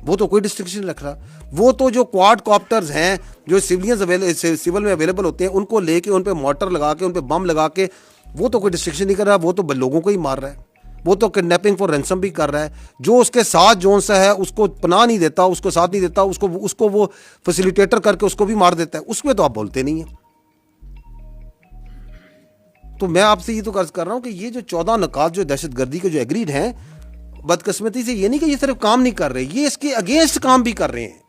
वो तो कोई डिस्टिंक्शन नहीं रख रहा। वो तो जो क्वाड कॉप्टर्स हैं जो सिविल में अवेलेबल होते हैं, उनको लेके उन पे मोटर लगा के, उन पे बम लगा के, वो तो कोई डिस्टिंक्शन नहीं कर रहा। वो तो लोगों को ही मार रहा है, वो तो किडनैपिंग फॉर रैंसम भी कर रहा है। जो उसके साथ जो सा है उसको पनाह नहीं देता, उसको साथ नहीं देता, उसको वो फैसिलिटेटर करके उसको भी मार देता है। उसमें तो आप बोलते नहीं है। तो मैं आपसे ये तो अर्ज कर रहा हूं कि ये जो 14 नुकात जो दहशतगर्दी के जो एग्रीड हैं, बदकिस्मती से ये नहीं कि ये सिर्फ काम नहीं कर रहे, ये इसके अगेंस्ट काम भी कर रहे हैं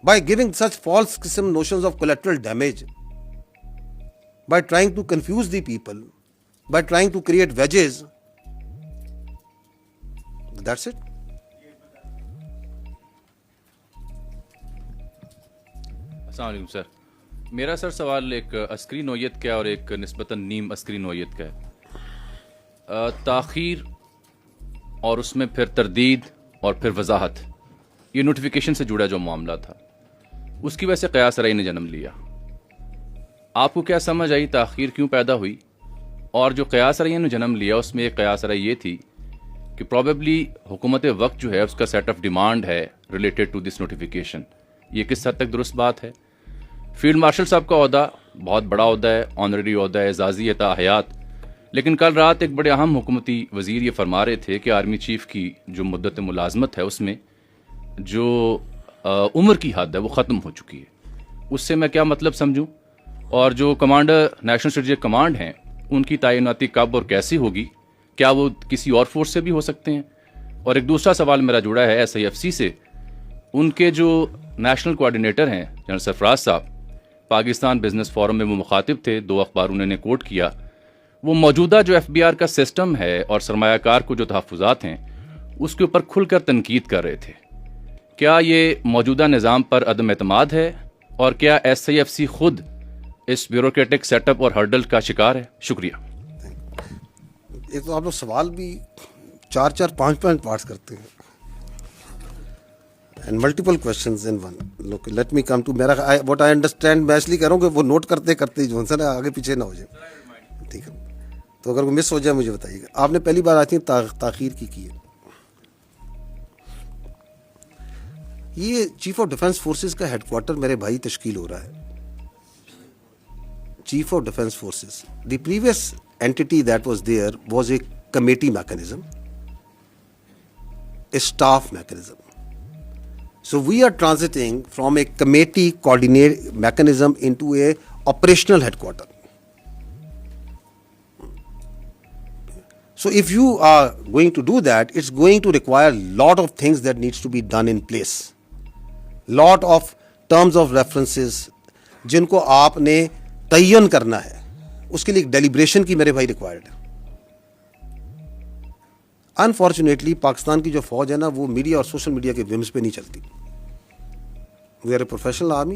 बाय गिविंग सच फॉल्स किस्म notions of collateral damage, by trying to confuse the people, by trying to create wedges. That's it. अस्सलाम वालेकुम सर। मेरा सर सवाल एक अस्करी नोयत का और एक निस्बतन नीम अस्करी नोयत का है। ताख़ीर और उसमें फिर तरदीद और फिर वजाहत, ये नोटिफिकेशन से जुड़ा जो मामला था, उसकी वजह से क़यास रई ने जन्म लिया। आपको क्या समझ आई ताख़ीर क्यों पैदा हुई? और जो क़यास रई ने जन्म लिया उसमें एक क़यास रई ये थी कि प्रॉबेबली हुकूमत वक्त जो है उसका सेट ऑफ डिमांड है रिलेटेड टू दिस नोटिफिकेशन। ये किस हद तक दुरुस्त बात है? फील्ड मार्शल साहब का ओहदा बहुत बड़ा ओहदा है, ऑनररी ओहदा है, एजाज़ी है ताहयात। लेकिन कल रात एक बड़े अहम हुकूमती वज़ीर ये फरमा रहे थे कि आर्मी चीफ की जो मुद्दत मुलाजमत है उसमें जो उम्र की हद है वो ख़त्म हो चुकी है। उससे मैं क्या मतलब समझूं? और जो कमांडर नेशनल स्ट्रेटेजिक कमांड हैं उनकी तैनाती कब और कैसी होगी? क्या वो किसी और फोर्स से भी हो सकते हैं? और एक दूसरा सवाल मेरा जुड़ा है SIFC से। उनके जो नेशनल कोऑर्डिनेटर हैं जनरल सरफराज साहब, पाकिस्तान बिजनेस फोरम में वो मुखातिब थे, 2 अखबारों ने कोट किया। वो मौजूदा जो FBR का सिस्टम है और सरमायाकार को जो तहफ़्फ़ुज़ात हैं उसके ऊपर खुलकर तनकीद कर रहे थे। क्या ये मौजूदा निज़ाम पर अदम एतमाद है और क्या SIFC खुद इस ब्यूरोक्रेटिक सेटअप और हर्डल का शिकार है? शुक्रिया। एक तो आप लोग सवाल भी 4-4, 5-5 पार्ट्स करते हैं and multiple questions in one. Look let me come to मेरा व्हाट आई अंडरस्टैंड। मैं इसलिए कह रहा हूँ कि वो नोट करते करते जो है ना आगे पीछे ना हो जाए, ठीक है? तो अगर वो मिस हो जाए मुझे बताइएगा। आपने पहली बार आई थिंक ताखीर की है। ये चीफ ऑफ डिफेंस फोर्सेस का हेडक्वार्टर मेरे भाई तश्कील हो रहा है, chief of defence forces. The previous entity that was there was a committee mechanism, a staff mechanism. So we are transiting from a committee coordinate mechanism into a operational headquarter. So if you are going to do that, it's going to require a lot of things that needs to be done in place, lot of terms of references जिनको आपने तयन करना है, उसके लिए deliberation की मेरे भाई रिक्वायर्ड है। अनफॉर्चुनेटली पाकिस्तान की जो फौज है ना वो मीडिया और सोशल मीडिया के विम्स पे नहीं चलती। We are a professional army,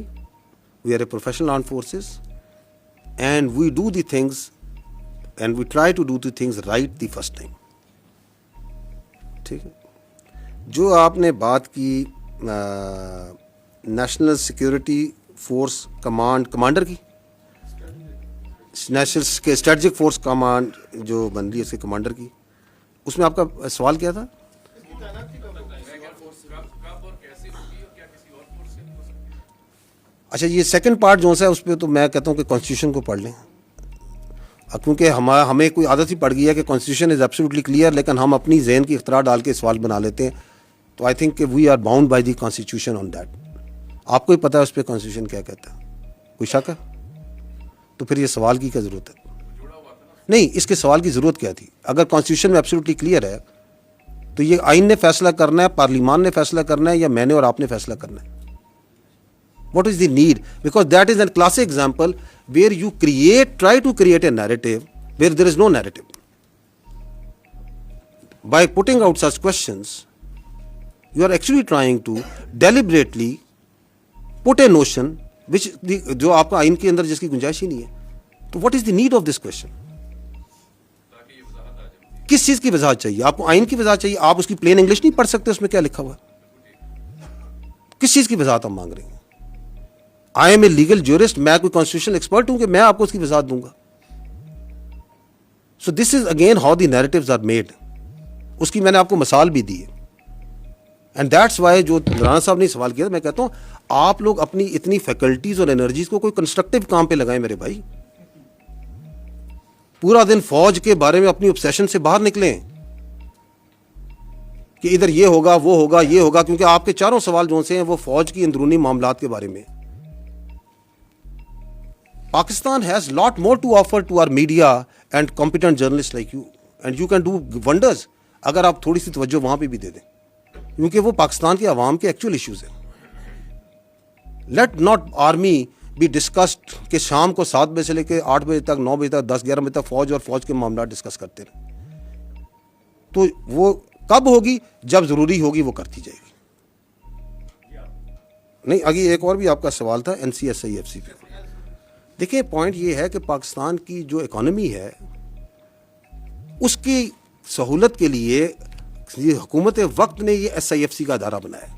we are a professional arm forces and we do the things and we try to do the things right the first time, ठीक है? जो आपने बात की नेशनल सिक्योरिटी फोर्स कमांडर की, national strategic force command जो बन रही है इसके कमांडर की, उसमें आपका सवाल क्या था? अच्छा, ये सेकंड पार्ट जो है उस पर तो मैं कहता हूँ कि कॉन्स्टिट्यूशन को पढ़ लें, क्योंकि हमें कोई आदत ही पड़ गई है कि कॉन्स्टिट्यूशन इज़ एब्सोल्युटली क्लियर, लेकिन हम अपनी जहन की इख्तरा डाल के सवाल बना लेते हैं। तो I think we are bound by the constitution on that. आपको ही पता है उस पर कॉन्स्टिट्यूशन क्या कहता है, कोई शक है? तो फिर ये सवाल की क्या ज़रूरत है? नहीं, इसके सवाल की ज़रूरत क्या थी? अगर कॉन्स्टिट्यूशन में एब्सोल्युटली क्लियर है तो ये आइन ने फैसला करना है, पार्लिमान ने फैसला करना है, या मैंने और आपने फैसला करना है? What is the need? Because that is an classic example where you try to create a narrative where there is no narrative. By putting out such questions you are actually trying to deliberately put a notion which जो आपका आइन के अंदर जिसकी गुंजाइश ही नहीं है। तो what is the need of this question? किस चीज की वजाहत चाहिए आपको? आइन की वजाहत चाहिए? आप उसकी प्लेन इंग्लिश नहीं पढ़ सकते उसमें क्या लिखा हुआ? किस चीज की वजाहत हम मांग रहे हैं? I am a legal jurist, मैं कोई कॉन्स्टिट्यूशनल एक्सपर्ट हूं कि मैं आपको उसकी वजाहत दूंगा? So this is again how the narratives are made. उसकी मैंने आपको मिसाल भी दी है एंड दैट्स वाई जो राणा साहब ने सवाल किया, मैं कहता हूं आप लोग अपनी इतनी फैकल्टीज और एनर्जीज को कोई कंस्ट्रक्टिव काम पे लगाएं मेरे भाई। पूरा दिन फौज के बारे में अपनी ऑब्सेशन से बाहर निकलें कि इधर ये होगा वो होगा ये होगा, क्योंकि आपके चारों सवाल जो से हैं वो फौज की अंदरूनी मामलात के बारे में। Pakistan has lot more to offer to our media and competent journalist like you and you can do wonders अगर आप थोड़ी सी तवज्जो वहां पे भी दे दें, क्योंकि वो पाकिस्तान के अवाम के एक्चुअल इश्यूज हैं। Let not army be discussed कि शाम को 7 बजे से लेकर 8 बजे तक, 9 बजे तक, 10-11 बजे तक फौज और फौज के मामला डिस्कस करते रहे। तो वो कब होगी? जब जरूरी होगी वो करती जाएगी। नहीं, आगे एक और भी आपका सवाल था NCSIFC पे। देखिए, पॉइंट ये है कि पाकिस्तान की जो इकॉनमी है उसकी सहूलत के लिए ये हुकूमत वक्त ने ये SIFC का अदारा बनाया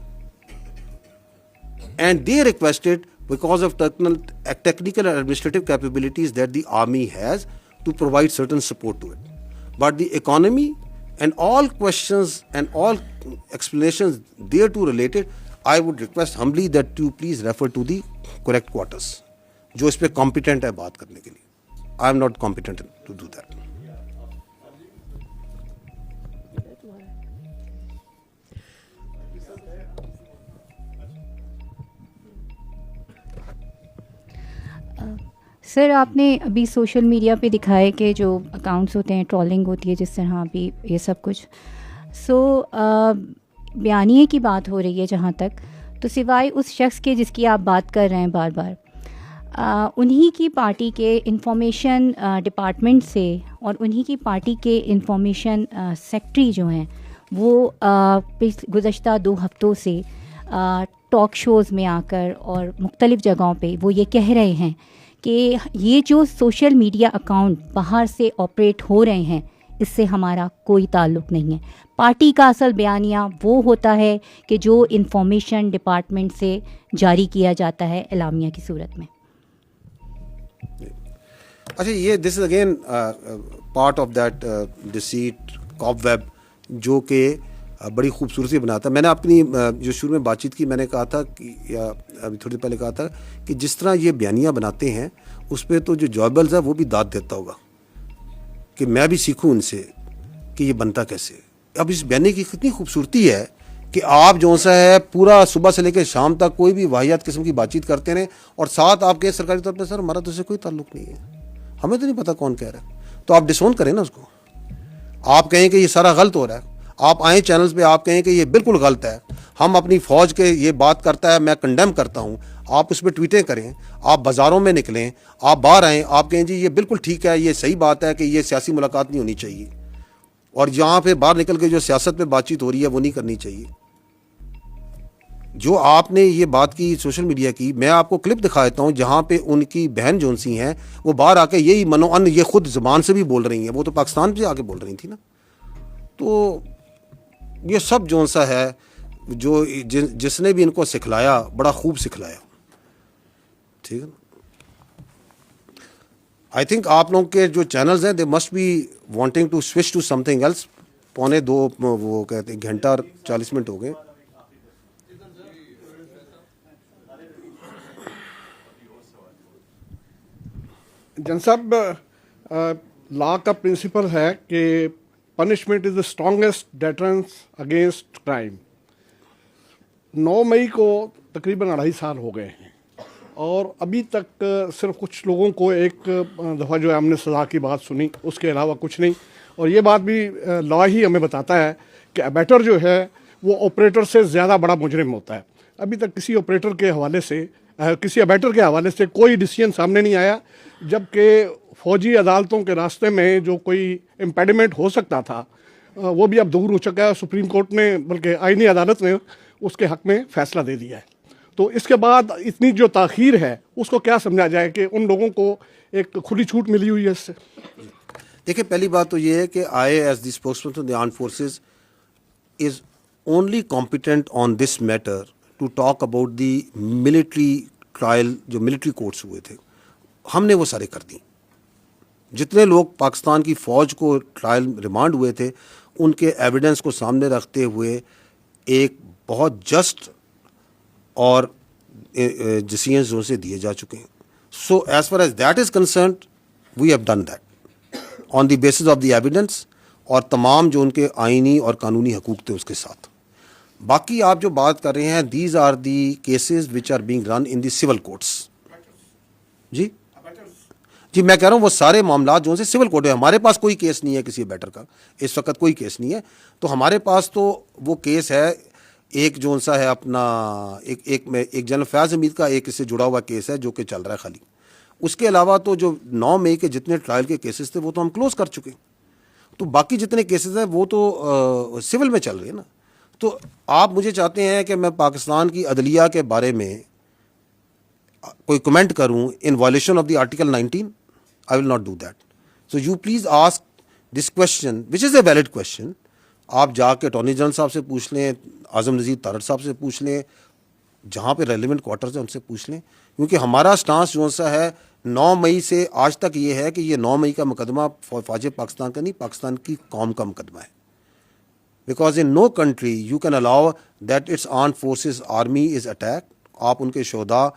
and they requested because of technical and administrative capabilities that the army has to provide certain support to it. But the economy and all questions and all explanations thereto related, I would request humbly that you please refer to the correct quarters, जो इस पे competent है बात करने के लिए. I am not competent to do that. Sir आपने अभी सोशल मीडिया पे दिखाया कि जो अकाउंट्स होते हैं ट्रोलिंग होती है जिस तरह अभी ये सब कुछ बयानिए की बात हो रही है जहाँ तक, तो सिवाय उस शख्स के जिसकी आप बात कर रहे हैं बार बार, उन्हीं की पार्टी के इंफॉर्मेशन डिपार्टमेंट से और उन्हीं की पार्टी के इंफॉर्मेशन सेक्रेटरी जो हैं वो गुज़श्ता 2 हफ्तों से टॉक शोज़ में आकर और मुख्तलिफ़ जगहों पे वो ये कह रहे हैं कि ये जो सोशल मीडिया अकाउंट बाहर से ऑपरेट हो रहे हैं इससे हमारा कोई ताल्लुक़ नहीं है. पार्टी का असल बयानिया वो होता है कि जो इंफॉर्मेशन डिपार्टमेंट से जारी किया जाता है एलामिया की सूरत में. अच्छा, ये this is again part of that deceit cobweb जो कि बड़ी खूबसूरती बनाता है. मैंने अपनी जो शुरू में बातचीत की मैंने कहा था कि या अभी थोड़ी देर पहले कहा था कि जिस तरह ये बयानियाँ बनाते हैं उस पर तो जो जॉबल्स है वो भी दाद देता होगा कि मैं भी सीखूं उनसे कि ये बनता कैसे. अब इस बयानी की कितनी खूबसूरती है कि आप जो सा है पूरा सुबह से लेकर शाम तक कोई भी वाहियात किस्म की बातचीत करते रहें और साथ आप कहें सरकारी तौर पर सर हमारा तो उससे कोई ताल्लुक़ नहीं है, हमें तो नहीं पता कौन कह रहा है. तो आप डिसोन करें ना उसको. आप कहें कि ये सारा गलत हो रहा है, आप आए चैनल्स पे आप कहें कि ये बिल्कुल गलत है, हम अपनी फ़ौज के ये बात करता है मैं कंडेम करता हूँ, आप उस पर ट्वीटें करें, आप बाज़ारों में निकलें, आप बाहर आएँ, आप कहें जी ये बिल्कुल ठीक है, ये सही बात है कि ये सियासी मुलाकात नहीं होनी चाहिए और यहाँ पे बाहर निकल के जो सियासत पे बातचीत हो रही है वो नहीं करनी चाहिए. जो आपने ये बात की सोशल मीडिया की, मैं आपको क्लिप दिखा देता हूँ जहाँ पे उनकी बहन जोन सी हैं वो बाहर आके यही मनोअन ये खुद ज़बान से भी बोल रही हैं, वो तो पाकिस्तान से आके बोल रही थी ना. तो ये सब जोन सा है जो जिसने भी इनको सिखलाया बड़ा खूब सिखलाया. ठीक है. आई थिंक आप लोगों के जो चैनल्स हैं they must be wanting to switch to something else. 1:45 वो कहते हैं घंटा और 40 मिनट हो गए. जन साहब, लॉ का प्रिंसिपल है कि punishment is the strongest deterrence against crime. 9 मई को तकरीबन 2.5 साल हो गए हैं और अभी तक सिर्फ कुछ लोगों को एक दफ़ा जो है हमने सज़ा की बात सुनी, उसके अलावा कुछ नहीं. और ये बात भी लॉ ही हमें बताता है कि अबैटर जो है वो ऑपरेटर से ज़्यादा बड़ा मुजरिम होता है. अभी तक किसी ऑपरेटर के हवाले से किसी अबैटर के हवाले से कोई डिसीजन सामने नहीं आया, जबकि फ़ौजी अदालतों के रास्ते में जो कोई इम्पेडिमेंट हो सकता था वो भी अब दूर हो चुका है. सुप्रीम कोर्ट ने बल्कि आईनी अदालत ने उसके हक़ में फ़ैसला दे दिया है. तो इसके बाद इतनी जो ताख़ीर है उसको क्या समझा जाए कि उन लोगों को एक खुली छूट मिली हुई है इससे. देखिए, पहली बात तो ये है कि I as the spokesman of the armed forces is only competent on this matter to talk about the military trial. जो मिलिट्री कोर्ट्स हुए थे हमने वो सारे कर दी. जितने लोग पाकिस्तान की फ़ौज को ट्रायल रिमांड हुए थे उनके एविडेंस को सामने रखते हुए एक बहुत जस्ट और डिसीजंस जो से दिए जा चुके हैं. So as far as that is concerned we have done that on the basis of the evidence और तमाम जो उनके आइनी और कानूनी हकूक़ थे उसके साथ. बाकी आप जो बात कर रहे हैं these are the cases which are being run in the civil courts. जी मैं कह रहा हूँ वो सारे मामला जो से सिविल कोर्ट है. हमारे पास कोई केस नहीं है किसी बेटर का, इस वक्त कोई केस नहीं है. तो हमारे पास तो वो केस है एक जो सा है अपना एक जनरल फैज़ हमीद का एक इससे जुड़ा हुआ केस है जो कि चल रहा है खाली. उसके अलावा तो जो 9 मई के जितने ट्रायल के केसेस थे वो तो हम क्लोज कर चुके. तो बाकी जितने केसेस हैं वो तो सिविल में चल रहे हैं ना. तो आप मुझे चाहते हैं कि मैं पाकिस्तान की अदलिया के बारे में कोई कमेंट करूं in violation of the article 19? I will not do that. So you please ask this question, which is a valid question. आप जाके अटॉर्नी जनरल साहब से पूछ लें, आज़म नज़ीर तारड़ साहब से पूछ लें, जहाँ पे रेलिवेंट क्वार्टर्स हैं उनसे पूछ लें. क्योंकि हमारा स्टांस जो सा है 9 मई से आज तक ये है कि ये 9 मई का मुकदमा फ़ौज पाकिस्तान का नहीं, पाकिस्तान की कौम का मुकदमा है. Because in no country you can allow that it's arm forces army is attack. आप उनके शोधा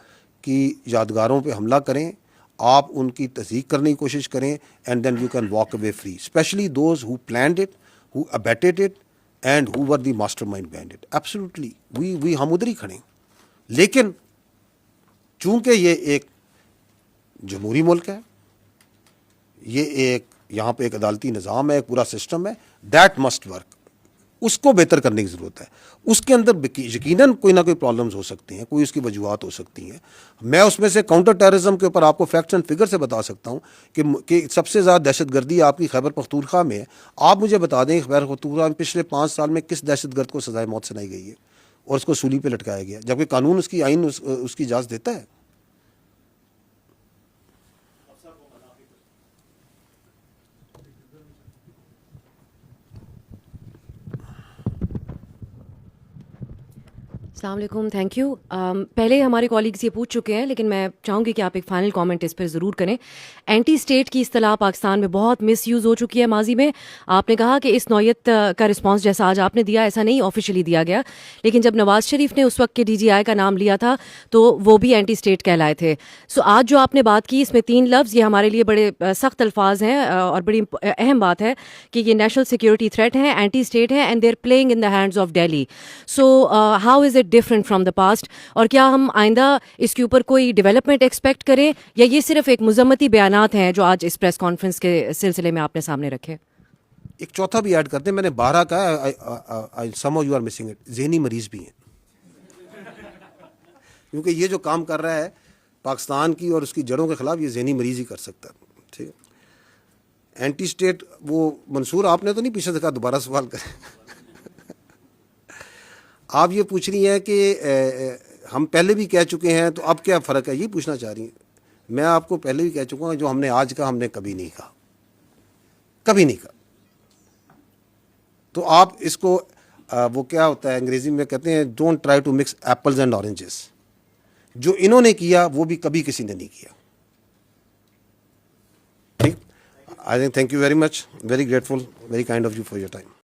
की यादगारों पे हमला करें, आप उनकी तस्दीक करने की कोशिश करें, and then you can walk away free. Specially those who planned it, who abetted it and who were the mastermind behind it. Absolutely we हम उधर ही खड़े हैं. लेकिन चूंकि ये एक जमहूरी मुल्क है, ये एक यहाँ पे एक अदालती निज़ाम है, एक पूरा सिस्टम है, दैट मस्ट वर्क. उसको बेहतर करने की ज़रूरत है. उसके अंदर यकीनन कोई ना कोई प्रॉब्लम्स हो सकती हैं, कोई उसकी वजूहत हो सकती हैं. मैं उसमें से काउंटर टेररिज्म के ऊपर आपको फैक्ट्स एंड फिगर से बता सकता हूँ कि सबसे ज़्यादा दहशतगर्दी आपकी खैबर पख्तूनख्वा में है. आप मुझे बता दें खैबर पख्तूनख्वा में पिछले 5 साल में किस दहशतगर्द को सजाए मौत सुनाई गई है और उसको सूली पे लटकाया गया, जबकि कानून उसकी आइन उसकी इजाज़त देता है. अस्सलाम वालेकुम, थैंक यू. पहले हमारे कॉलीग्स ये पूछ चुके हैं, लेकिन मैं चाहूँगी कि आप एक फ़ाइनल कमेंट इस पर ज़रूर करें. एंटी स्टेट की इस्तेलाह पाकिस्तान में बहुत मिसयूज़ हो चुकी है माजी में. आपने कहा कि इस नौयत का रिस्पांस जैसा आज आपने दिया ऐसा नहीं ऑफिशियली दिया गया, लेकिन जब नवाज शरीफ ने उस वक्त के DGI का नाम लिया था तो वो भी एंटी स्टेट कहलाए थे. सो आज जो आपने बात की इसमें 3 लफ्ज़, ये हमारे लिए बड़े सख्त अल्फाज हैं और बड़ी अहम बात है कि ये नेशनल सिक्योरिटी थ्रेट हैं, एंटी स्टेट हैं, and they are playing in the hands of Delhi. So how is it different from the past, और क्या हम आइंदा इसके ऊपर कोई डेवलपमेंट एक्सपेक्ट करें, या ये सिर्फ एक मुजम्मती बयानात हैं जो आज इस प्रेस कॉन्फ्रेंस के सिलसिले में आपने सामने रखे? एक चौथा भी ऐड करते हैं, मैंने 12 कहा, somehow you are missing it, ज़हनी मरीज भी हैं. क्योंकि ये जो काम कर रहा है पाकिस्तान की और उसकी जड़ों के खिलाफ, ये ज़हनी मरीज ही कर सकता है. ठीक है. एंटी स्टेट वो मंसूर आपने तो नहीं पीछे से कहा, दोबारा सवाल करें. आप ये पूछ रही हैं कि हम पहले भी कह चुके हैं तो अब क्या फ़र्क है, ये पूछना चाह रही हैं. मैं आपको पहले भी कह चुका हूँ, जो हमने आज कहा हमने कभी नहीं कहा, कभी नहीं कहा. तो आप इसको वो क्या होता है अंग्रेजी में कहते हैं, don't try to mix apples and oranges. जो इन्होंने किया वो भी कभी किसी ने नहीं किया. ठीक. I think, thank you very much, very grateful, very kind of you for your time.